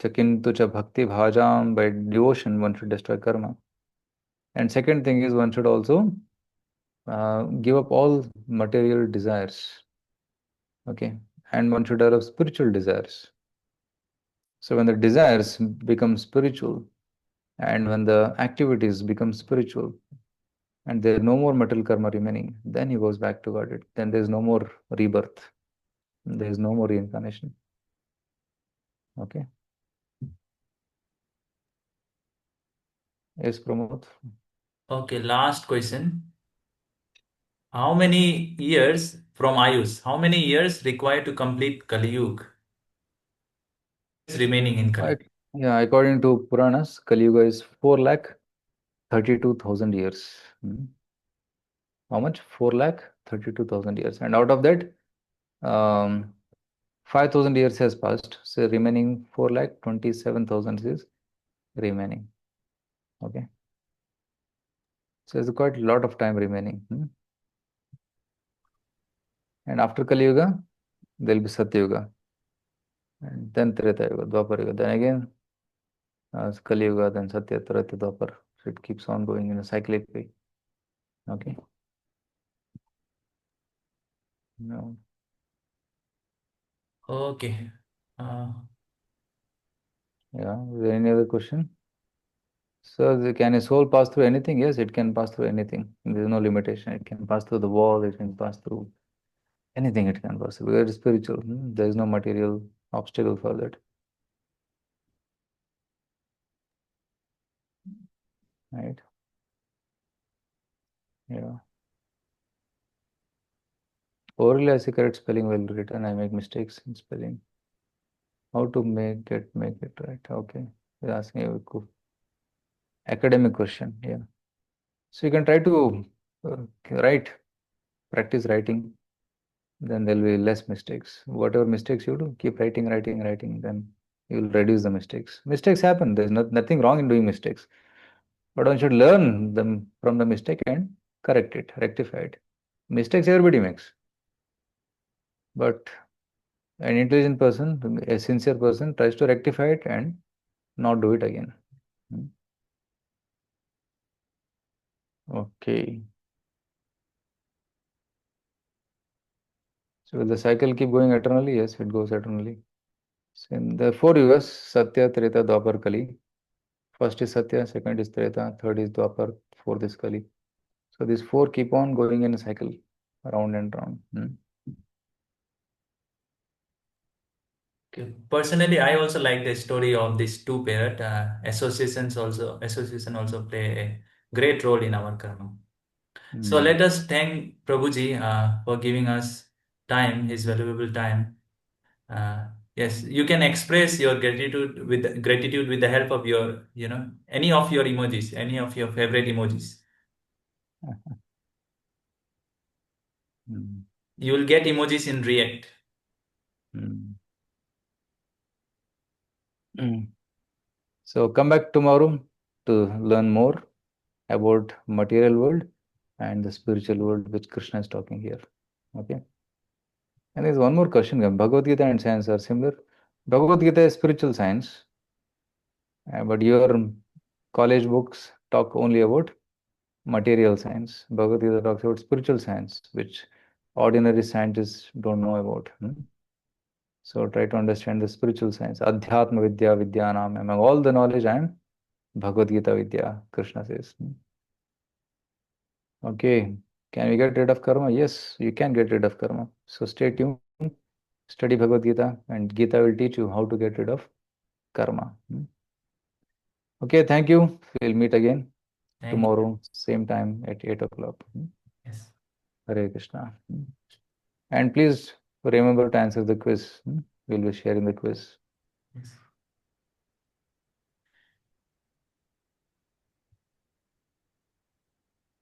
chakintu cha bhakti bhajam. By devotion, one should destroy karma. And second thing is, one should also give up all material desires. Okay. And one should develop spiritual desires. So when the desires become spiritual, and when the activities become spiritual, and there is no more material karma remaining, then he goes back to God. Then there is no more rebirth. There is no more reincarnation. Okay. Yes, Pramod. Okay, last question. How many years from Ayus? How many years required to complete Kali Yuga? Remaining in Kali. Yeah, according to Puranas, Kali Yuga is 4,32,000 years. How much? 4,32,000 years. And out of that, 5,000 years has passed. So remaining 4,27,000 is remaining. Okay. So there's quite a lot of time remaining. And after Kali Yuga, there will be Satya Yuga. And then Treta Yuga, Dwapar Yuga. Then again, Kali Yuga, then Satya, Treta, Dwapar. So it keeps on going in a cyclic way. Okay. No. Okay. Yeah. Is there any other question? So can a soul pass through anything? Yes, it can pass through anything. There is no limitation. It can pass through the wall. It can pass through anything. It can pass through. Because it is spiritual. There is no material obstacle for that. Right. Yeah. Orally, I see correct spelling well written. I make mistakes in spelling. How to make it right? Okay. You're asking a academic question. Yeah. So you can try to write, practice writing. Then there will be less mistakes. Whatever mistakes you do, keep writing, writing, writing. Then you will reduce the mistakes. Mistakes happen. There's nothing wrong in doing mistakes. But one should learn them from the mistake and correct it, rectify it. Mistakes everybody makes. But an intelligent person, a sincere person, tries to rectify it and not do it again. Okay. So will the cycle keep going eternally? Yes, it goes eternally. So in the four yugas, Satya, Treta, Dwapar, Kali. First is Satya, second is Treta, third is Dwapar, fourth is Kali. So these four keep on going in a cycle, round and round. Okay. Personally, I also like the story of this two parrot. Association also play a great role in our karma. So let us thank Prabhuji for giving us time, his valuable time. Yes, you can express your gratitude with the help of your, any of your emojis, any of your favorite emojis. You will get emojis in React. So come back tomorrow to learn more about material world and the spiritual world which Krishna is talking here. Okay. And there's one more question. Bhagavad Gita and science are similar. Bhagavad Gita is spiritual science, but your college books talk only about material science. Bhagavad Gita talks about spiritual science, which ordinary scientists don't know about. So try to understand the spiritual science. Adhyatma Vidya Vidyanam. Among all the knowledge, I am Bhagavad Gita Vidya, Krishna says. Okay. Can we get rid of karma? Yes, you can get rid of karma. So stay tuned, study Bhagavad Gita, and Gita will teach you how to get rid of karma. Okay, thank you. We'll meet again tomorrow, same time at 8 o'clock. Yes. Hare Krishna. And please remember to answer the quiz. We'll be sharing the quiz. Yes.